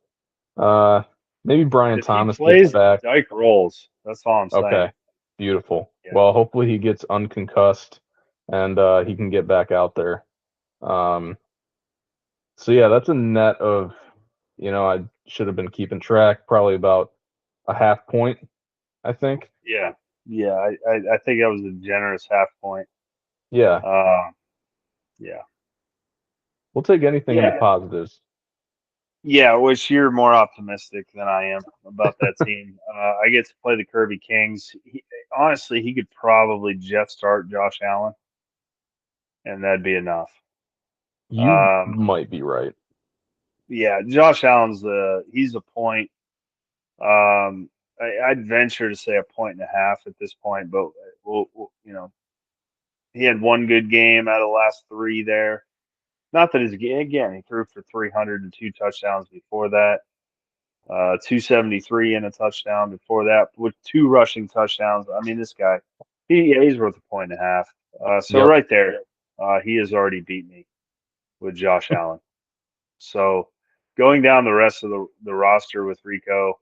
maybe Brian If he Thomas gets plays, back. Dyke rolls. That's all I'm saying. Okay, beautiful. Yeah. Well, hopefully he gets unconcussed and he can get back out there. Um, so yeah, that's a net of, I should have been keeping track, probably about a half point, I think. Yeah. Yeah. I think that was a generous half point. Yeah, Uh, yeah. we'll take anything in the Yeah. positives. Yeah. Which you're more optimistic than I am about that team. I get to play the Kirby Kings. Honestly, he could probably just start Josh Allen, and that'd be enough. You Um, might be right. yeah. Josh Allen's he's a point. I'd venture to say a point and a half at this point, but he had one good game out of the last three there. Not that his again, he threw for 302 touchdowns before that, 273 and a touchdown before that, with two rushing touchdowns. I mean, this guy, he's worth a point and a half. So Yep. right there, he has already beat me with Josh Allen. So going down the rest of the roster with Rico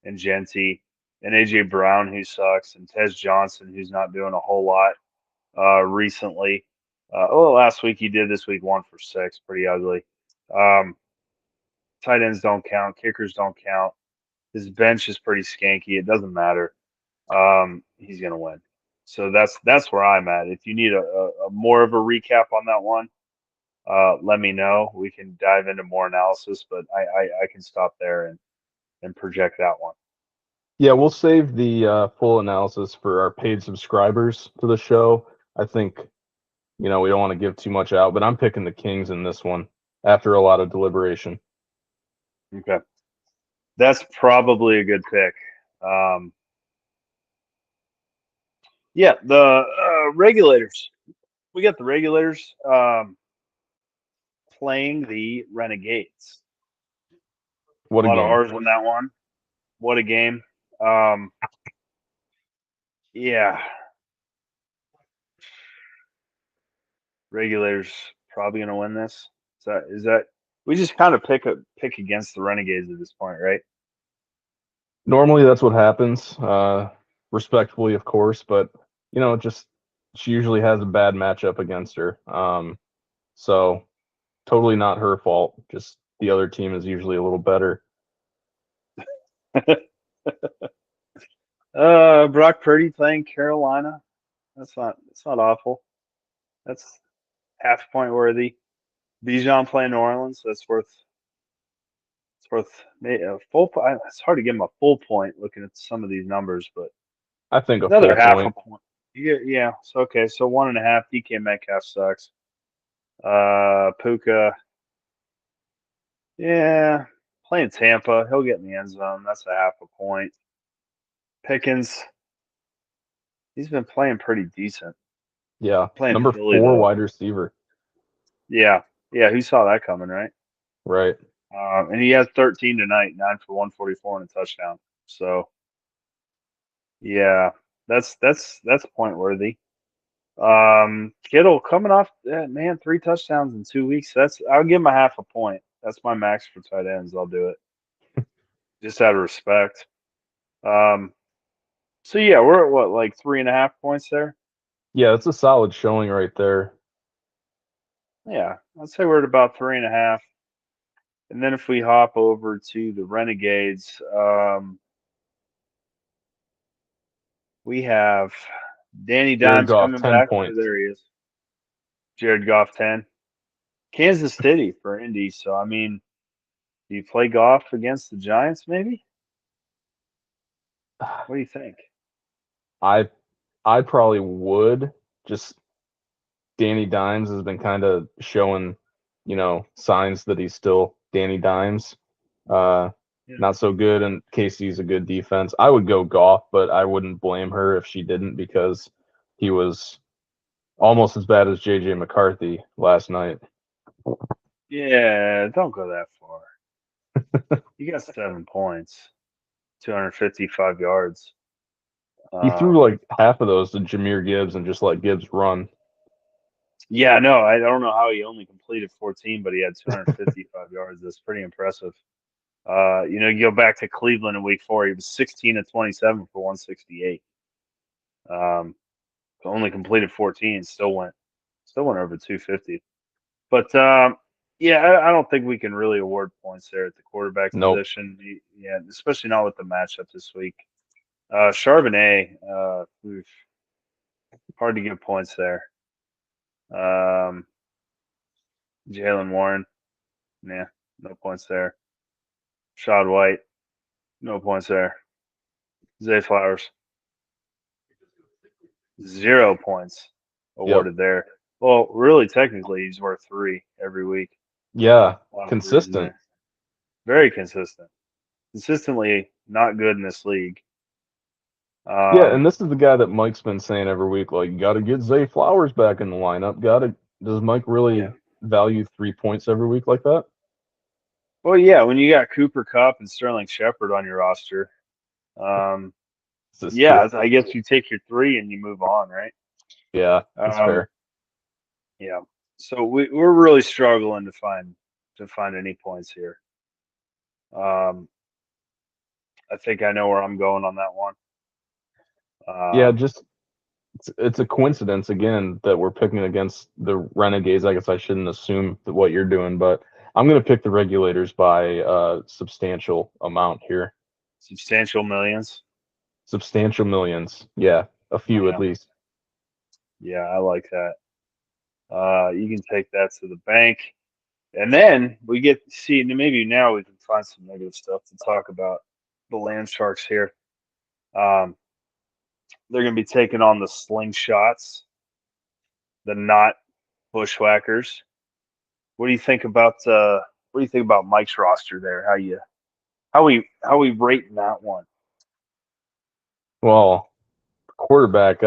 and Genti and AJ Brown, who sucks, and Tez Johnson, who's not doing a whole lot recently. Last week he did. This week 1 for 6, pretty ugly. Um, Tight ends don't count. Kickers don't count. His bench is pretty skanky. It doesn't matter. He's gonna win. So that's where I'm at. If you need a more of a recap on that one, let me know. We can dive into more analysis, but I can stop there and project that one. Yeah, we'll save the full analysis for our paid subscribers to the show. I think, we don't want to give too much out, but I'm picking the Kings in this one after a lot of deliberation. Okay, that's probably a good pick. Um, yeah, the regulators. We got the regulators playing the Renegades. A What a lot of game. R's in that one. What a game. Um, yeah, regulators probably gonna win this. Is that we just kind of pick against the Renegades at this point, right? Normally that's what happens, respectfully, of course, but, just she usually has a bad matchup against her. So totally not her fault. Just the other team is usually a little better. Brock Purdy playing Carolina. That's not awful. That's half point worthy. Bijan playing New Orleans. It's worth a full. It's hard to give him a full point looking at some of these numbers, but I think a another full half a point. point. Yeah. So okay. So 1.5. DK Metcalf sucks. Puka. Yeah. Playing Tampa. He'll get in the end zone. That's a half a point. Pickens. He's been playing pretty decent. Yeah. Playing Number Philly 4 though. wide receiver. Yeah. Yeah. Who saw that coming, right? Right. And he has 13 tonight, 9 for 144 and a touchdown. So yeah, that's point worthy. Kittle coming off, man, 3 touchdowns in 2 weeks. I'll give him a half a point. That's my max for tight ends. I'll do it just out of respect. Um, so yeah, we're at what, like 3.5 points there? Yeah, it's a solid showing right there. Yeah, I'd say we're at about 3.5. And then if we hop over to the Renegades, we have Danny Jared Dimes Goff, coming 10 back. Oh, points. there he is. Jared Goff 10. Kansas City for Indy. So I mean, do you play golf against the Giants? Maybe. What do you think? I I probably would. Just Danny Dimes has been kind of showing, signs that he's still Danny Dimes. Uh, Yeah. Not so good, and KC's a good defense. I would go Goff, but I wouldn't blame her if she didn't because he was almost as bad as JJ McCarthy last night. Yeah, don't go that far. You got 7 points, 255 yards. He threw Um, like half of those to Jahmyr Gibbs and just let Gibbs run. yeah, no, I don't know how he only completed 14, but he had 255 yards. That's pretty impressive. You go back to Cleveland in week 4, he was 16 of 27 for 168. Um, only completed 14, still went over 250. But yeah, I don't think we can really award points there at the quarterback Nope. position. Yeah, especially not with the matchup this week. Charbonnet, hard to give points there. Um, Jalen Warren, yeah, no points there. Shad White, no points there. Zay Flowers, 0 points Yep. awarded there. Well, really, technically, he's worth 3 every week. Yeah. A lot of threes in Consistent. there. Very consistent. Consistently not good in this league. Yeah, Um, and this is the guy that Mike's been saying every week, like, you got to get Zay Flowers back in the lineup. Does Mike yeah. really value 3 points every week like that? Well, yeah, when you got Cooper Cup and Sterling Shepard on your roster, um, This is true. yeah, I guess you take your 3 and you move on, right? Yeah, that's Um, fair. yeah. So we're really struggling to find any points here. Um, I think I know where I'm going on that one. Yeah, Um, just it's a coincidence again that we're picking against the Renegades. I guess I shouldn't assume that what you're doing, but I'm gonna pick the Regulators by a substantial amount here. substantial millions. Substantial millions. Yeah, a few at Yeah, least. yeah, I like that. You can take that to the bank, and then we get to see. Maybe now we can find some negative stuff to talk about the Landsharks here. Um, they're going to be taking on the Slingshots, the not Bushwhackers. What do you think about what do you think about Mike's roster there? How we rating that one? Well, quarterback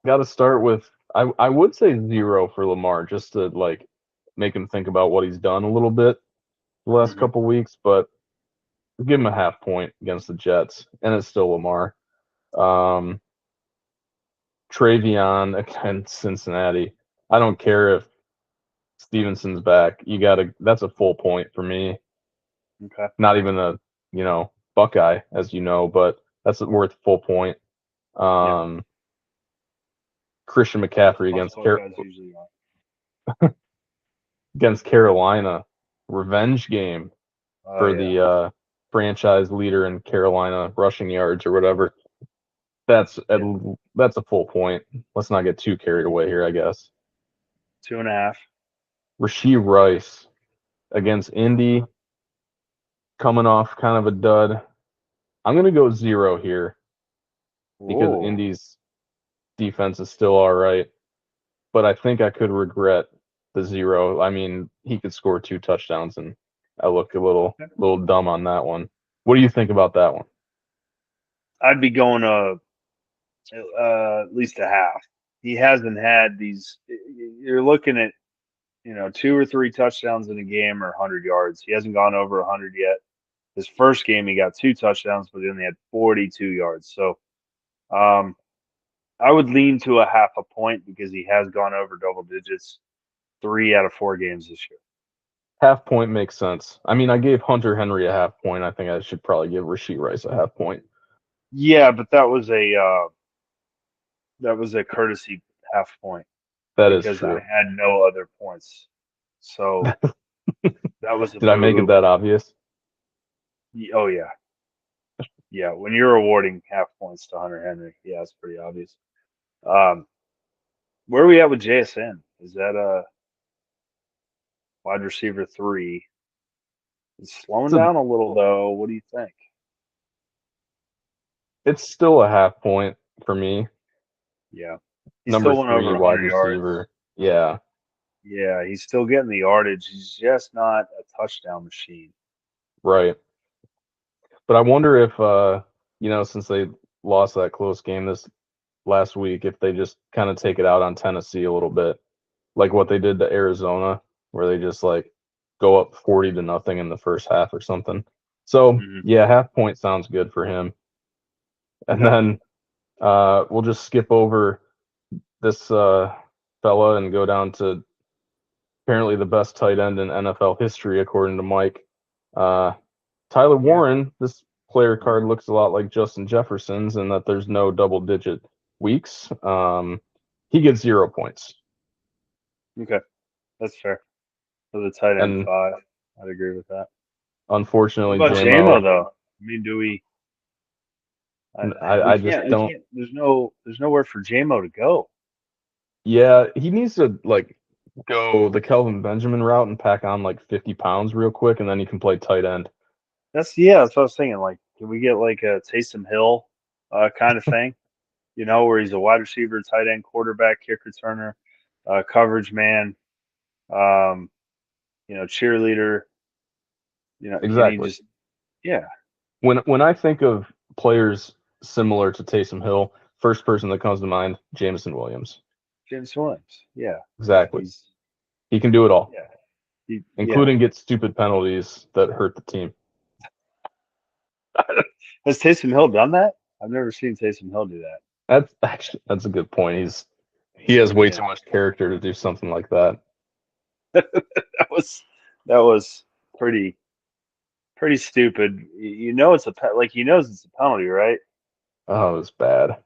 gotta start with I would say 0 for Lamar just to like make him think about what he's done a little bit the last Mhm. couple weeks, but give him a half point against the Jets, and it's still Lamar. Um, Travion against Cincinnati. I don't care if Stevenson's back. That's a full point for me. Okay. Not even a, Buckeye, as you know, but that's worth full point. Yeah. Um, Christian McCaffrey Most Buckeyes usually are. Against Carolina. Revenge game Oh for yeah. the franchise leader in Carolina rushing yards or whatever. That's Yeah. that's a full point. Let's not get too carried away here, I guess. 2.5. Rasheed Rice against Indy, coming off kind of a dud. I'm gonna go 0 here because Whoa. Indy's defense is still all right, but I think I could regret the 0. I mean, he could score 2 touchdowns, and I look a little dumb on that one. What do you think about that one? I'd be going at least a half. He hasn't had these. You're looking at 2 or 3 touchdowns in a game or 100 yards. He hasn't gone over 100 yet. His first game, he got 2 touchdowns, but he only had 42 yards. So, um, I would lean to a half a point because he has gone over double digits 3 out of 4 games this year. Half point makes sense. I mean, I gave Hunter Henry a half point. I think I should probably give Rashee Rice a half point. Yeah, but that was a courtesy half point That is because I true. had no other points. So that was a Did I make it boo-hoo. that obvious? Oh yeah, yeah. When you're awarding half points to Hunter Henry, yeah, it's pretty obvious. Um, where are we at with JSN? Is that a wide receiver 3? It's slowing It's a, down a little though. What do you think? it's still a half point for me. Yeah, he Number still went over 3 wide 100 yards. receiver. Yeah. Yeah, he's still getting the yardage. He's just not a touchdown machine. Right. But I wonder if since they lost that close game this last week, if they just kind of take it out on Tennessee a little bit, like what they did to Arizona, where they just like go up 40-0 in the first half or something. So Hmm. yeah, half point sounds good for him. And Okay. then we'll just skip over this fella and go down to apparently the best tight end in NFL history, according to Mike. Uh, Tyler Yeah. Warren, this player card looks a lot like Justin Jefferson's in that there's no double digit weeks. He gets 0 points. Okay. That's fair. For the tight end And 5, I'd agree with that. What unfortunately, about JMO JMO, though? I mean, do we? We I just can't. We don't. can't. There's no. There's nowhere for JMO to go. Yeah, he needs to like go the Kelvin Benjamin route and pack on like 50 pounds real quick, and then he can play tight end. That's what I was thinking. Like, can we get like a Taysom Hill kind of thing? Where he's a wide receiver, tight end, quarterback, kick returner, coverage man, um, cheerleader. Can he Exactly. just? Yeah, When I think of players similar to Taysom Hill, first person that comes to mind, Jameson Williams. James Williams. Yeah, Exactly. he's He can do it all, yeah, yeah. including get stupid penalties that hurt the team. Has Taysom Hill done that? I've never seen Taysom Hill do that. That's a good point. He has way too Yeah, much character to do something like that. that was pretty stupid. It's like he knows it's a penalty, right? Oh, it was bad.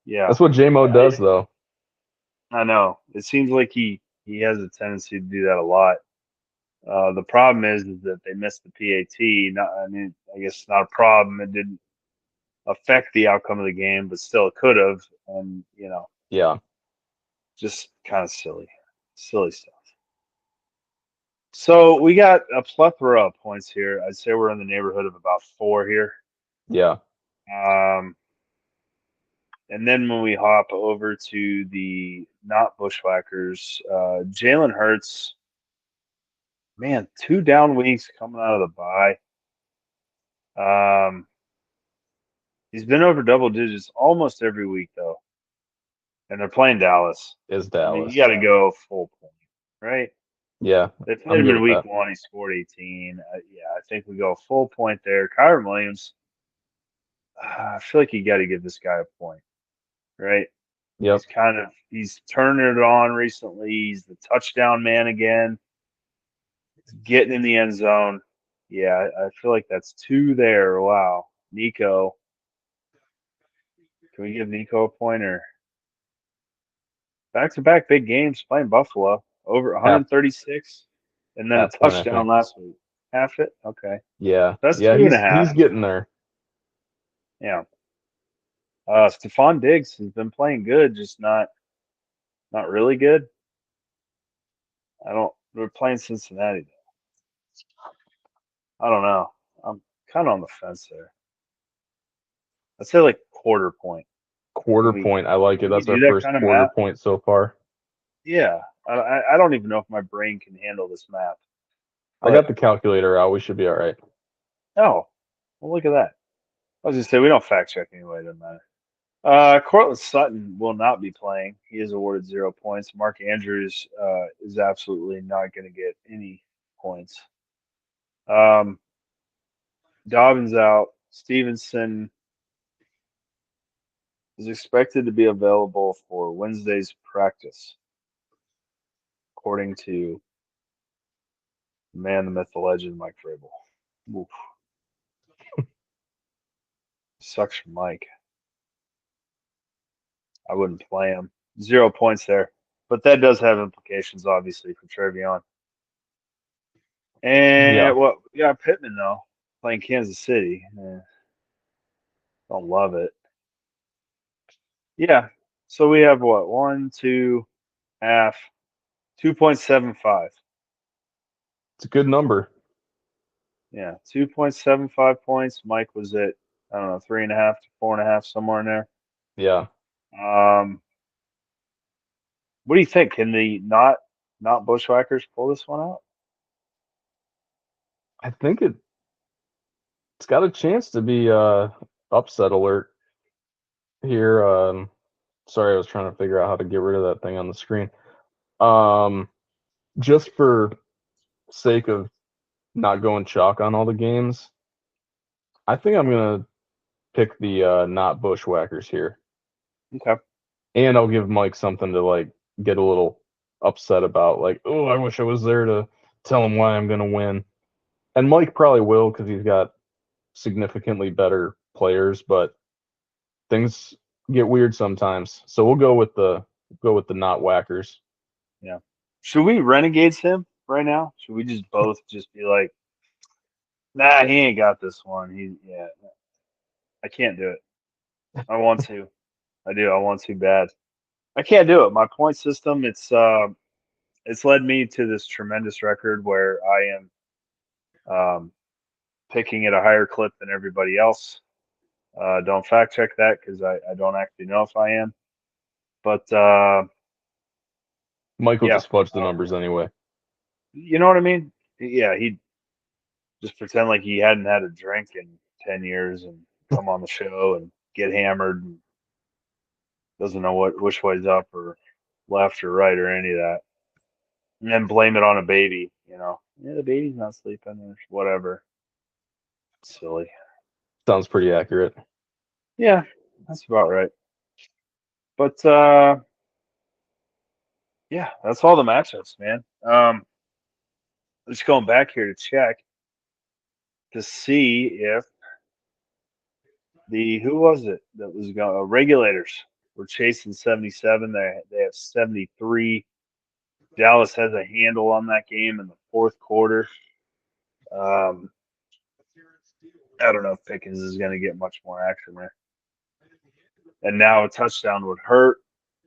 Yeah, That's what JMO does though. I know. It seems like he has a tendency to do that a lot. The problem is that they missed the PAT. I mean, I guess it's not a problem. It didn't affect the outcome of the game, but still it could have. And Yeah. just kind of silly stuff. So we got a plethora of points here. I'd say we're in the neighborhood of about 4 here. Yeah. Um, and then when we hop over to the not Bushwhackers, Jalen Hurts, man, 2 down weeks coming out of the bye. He's been over double digits almost every week though, and they're playing Dallas. Is I mean, you Dallas. got to go full point, right? Yeah. They played I'm him good in with week that. 1. He scored 18. Yeah, I think we go full point there. Kyron Williams, I feel like you got to give this guy a point, right? Yep. He's turning it on recently. He's the touchdown man again. He's getting in the end zone. Yeah, I feel like that's 2 there. Wow. Nico. Can we give Nico a point or back to back big games playing Buffalo? Over Half 136 and then a half point, I touchdown think. last week. Half it? Okay. Yeah. That's Yeah, two and a he's half. getting there. Yeah. Stephon Diggs has been playing good, just not really good. We're playing Cincinnati. I don't know. I'm kind of on the fence there. I'd say like quarter point. Can Quarter we point. I like can it. we That's our do that first kind of quarter math? point so far. Yeah. I don't even know if my brain can handle this math. I But got the calculator out. We should be all right. oh, well look at that. I was just say we don't fact check anyway, it doesn't matter. Cortland Sutton will not be playing. He is awarded 0 points. Mark Andrews is absolutely not going to get any points. Um, Dobbins out. Stevenson. is expected to be available for Wednesday's practice, according to the man, the myth, the legend, Mike Vrabel. Oof. Sucks for Mike. I wouldn't play him. 0 points there. But that does have implications, obviously, for Trevion. Yeah, And what we got Pittman though, playing Kansas City. Don't love it. Yeah. So we have what? One, two, half, 2.75. it's a good number. Yeah, 2.75 points. Mike was at, I don't know, 3.5 to 4.5, somewhere in there. Yeah, Um, what do you think? Can the not Bushwhackers pull this one out? I think it's got a chance to be upset alert here. Sorry, I was trying to figure out how to get rid of that thing on the screen. Um, just for sake of not going chalk on all the games, I think I'm gonna pick the not Bushwhackers here, Okay. and I'll give Mike something to like get a little upset about. Like, oh, I wish I was there to tell him why I'm gonna win. And Mike probably will because he's got significantly better players, but things get weird sometimes. So we'll go with the not whackers. Yeah. Should we renegades him right now? Should we just both just be like, nah, he ain't got this one. Yeah, I can't do it. I want to. I do. I want to bad. I can't do it. My point system, it's led me to this tremendous record where I am picking at a higher clip than everybody else. Don't fact check that because I don't actually know if I am. But Mike will yeah, just fudge the uh, numbers anyway. you know what I mean? Yeah, he just pretend like he hadn't had a drink in 10 years and come on the show and get hammered and doesn't know which way's up or left or right or any of that. And then blame it on a baby, you know. Yeah, the baby's not sleeping or whatever. Silly. Sounds pretty accurate. Yeah, that's about right. But yeah, that's all the matchups, man. Just going back here to check to see if the who was it that was going regulators were chasing 77. They have 73. Dallas has a handle on that game in the fourth quarter. Um, I don't know if Pickens is going to get much more action there. And now a touchdown would hurt,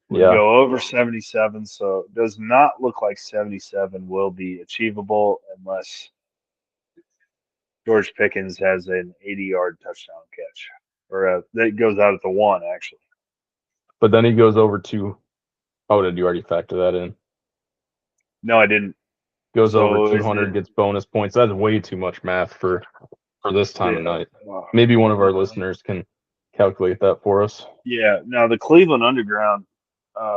would Yeah, go over 77. So it does not look like 77 will be achievable unless George Pickens has an 80-yard touchdown catch, or that goes out at the one actually. but then he goes over to. Oh, did you already factor that in? No, I didn't. Goes over So is 200, it? gets bonus points. That's way too much math for this time of Yeah. night. Maybe one of our No. listeners can calculate that for us. Yeah. Now the Cleveland Underground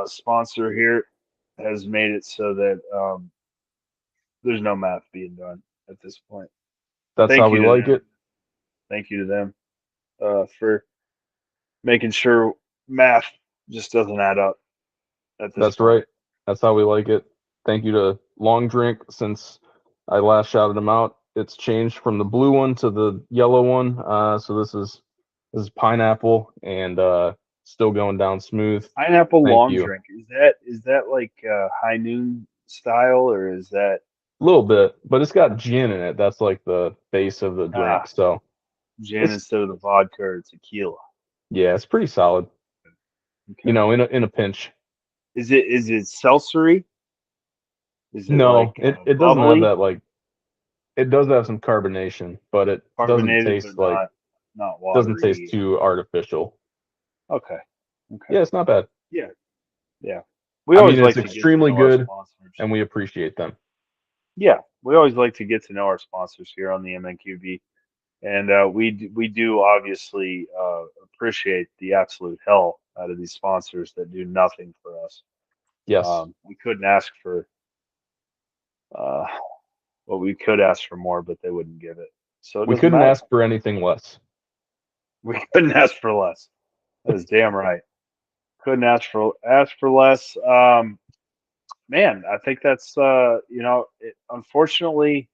sponsor here has made it so that there's no math being done at this point. That's how Thank you we to like them. it. Thank you to them for making sure math just doesn't add up at this That's point. right. That's how we like it. Thank you to Long Drink since I last shouted him out. It's changed from the blue one to the yellow one. So this is pineapple and still going down smooth. Pineapple Thank long you. drink. Is that like high noon style or is that A little bit, but it's got gin in it. That's like the base of the drink. So gin it's instead of the vodka or tequila? yeah, it's pretty solid. Okay. In a pinch. Is it seltzery? Is it No, like it doesn't have bubbly, that like it does have some carbonation, but it doesn't carbonated, taste but like not doesn't taste watery? too artificial. Okay. Okay. Yeah, it's not bad. Yeah. Yeah. We I mean, always it's like to get to extremely know our good, sponsors. and we appreciate them. Yeah, we always like to get to know our sponsors here on the MNQB, and we do obviously appreciate the absolute hell out of these sponsors that do nothing for us. Yes, We couldn't ask for uh, we could ask for more, but they wouldn't give it. So it we doesn't couldn't matter. ask for anything less. We couldn't ask for less. That is damn right. Couldn't ask for less. Man, I think that's unfortunately,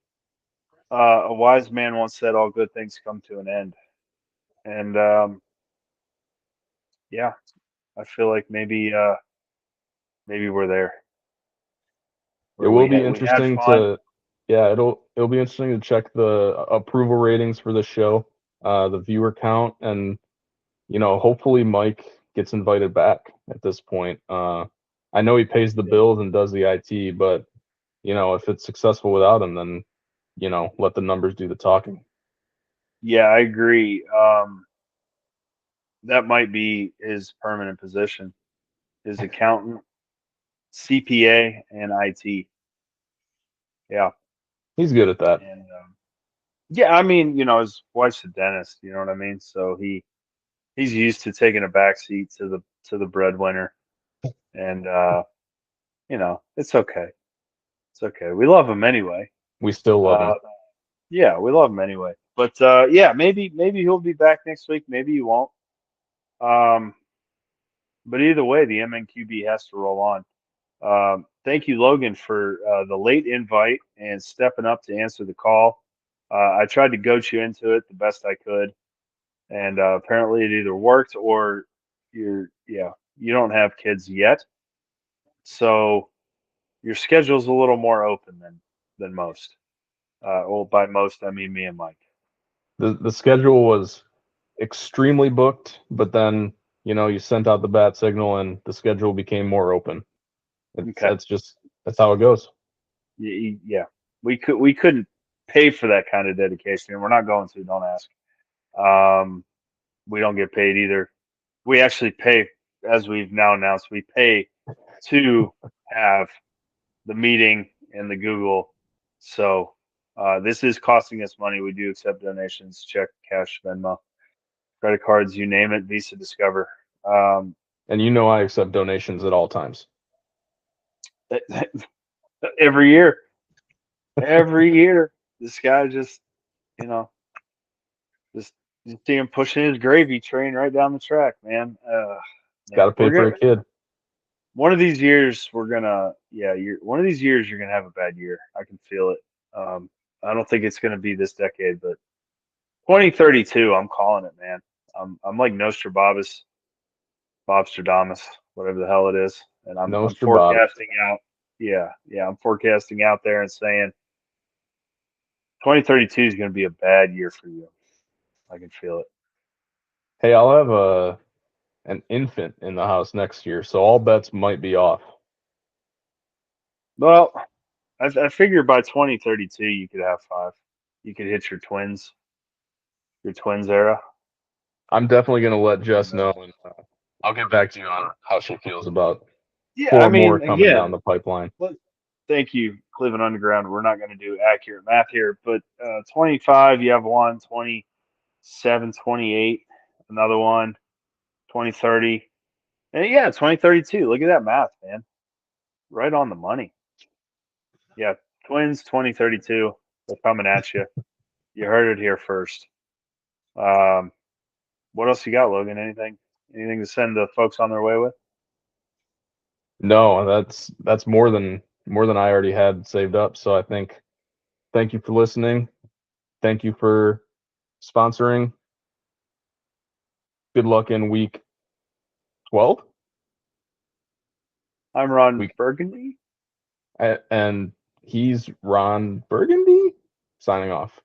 a wise man once said, "All good things come to an end," and yeah, I feel like maybe we're there It where will be we had interesting fun. to, yeah, it'll be interesting to check the approval ratings for the show, the viewer count, and hopefully Mike gets invited back at this point. I know he pays the Yeah, bills and does the IT, but if it's successful without him, then let the numbers do the talking. yeah, I agree. That might be his permanent position, his accountant, CPA, and IT. Yeah, He's good at that. and yeah, I mean, his wife's a dentist. You know what I mean? So he's used to taking a back seat to the breadwinner, and it's okay. It's okay. We love him anyway. We still love Uh, him. yeah, we love him anyway. But yeah, maybe he'll be back next week. Maybe he won't. Um, but either way, the MNQB has to roll on. Thank you, Logan, for the late invite and stepping up to answer the call. I tried to goat you into it the best I could, and apparently it either worked or you don't have kids yet, so your schedule's a little more open than most. Well, by most I mean me and Mike. The schedule was extremely booked, but then you sent out the bat signal and the schedule became more open. It's Okay. that's just that's how it goes. Yeah, we couldn't pay for that kind of dedication, and we're not going to. Don't ask. Um, we don't get paid either. We actually pay, as we've now announced, we pay to have the meeting and the Google. So this is costing us money. We do accept donations, check, cash, Venmo, credit cards, you name it, Visa, Discover. Um, And I accept donations at all times. every year, every year, this guy just, you know, just you see him pushing his gravy train right down the track, man. Got Man, to pay we're for a gonna kid. one of these years we're gonna you're one of these years you're gonna have a bad year. I can feel it. I don't think it's gonna be this decade, but 2032, I'm calling it, man. I'm like Nostradamus, Bobstradamus, whatever the hell it is, and I'm Nostradamus. forecasting out. Yeah, I'm forecasting out there and saying 2032 is going to be a bad year for you. I can feel it. Hey, I'll have an infant in the house next year, so all bets might be off. Well, I figure by 2032 you could have five. You could hit your twins era, I'm definitely gonna let and Jess know, and I'll get back to you on how she feels about yeah, I four more mean, coming down again, the pipeline. thank you, Cleveland Underground. We're not going to do accurate math here, but 25, you have one, 27, 28, another one, 2030, and yeah, 2032. Look at that math, man. Right on the money. Yeah, twins, 2032. They're coming at you. You heard it here first. Um, what else you got, Logan? Anything to send the folks on their way with? No, that's more than I already had saved up. So I think thank you for listening. Thank you for sponsoring. Good luck in week 12. I'm Ron Week Burgundy. and he's Ron Burgundy signing off.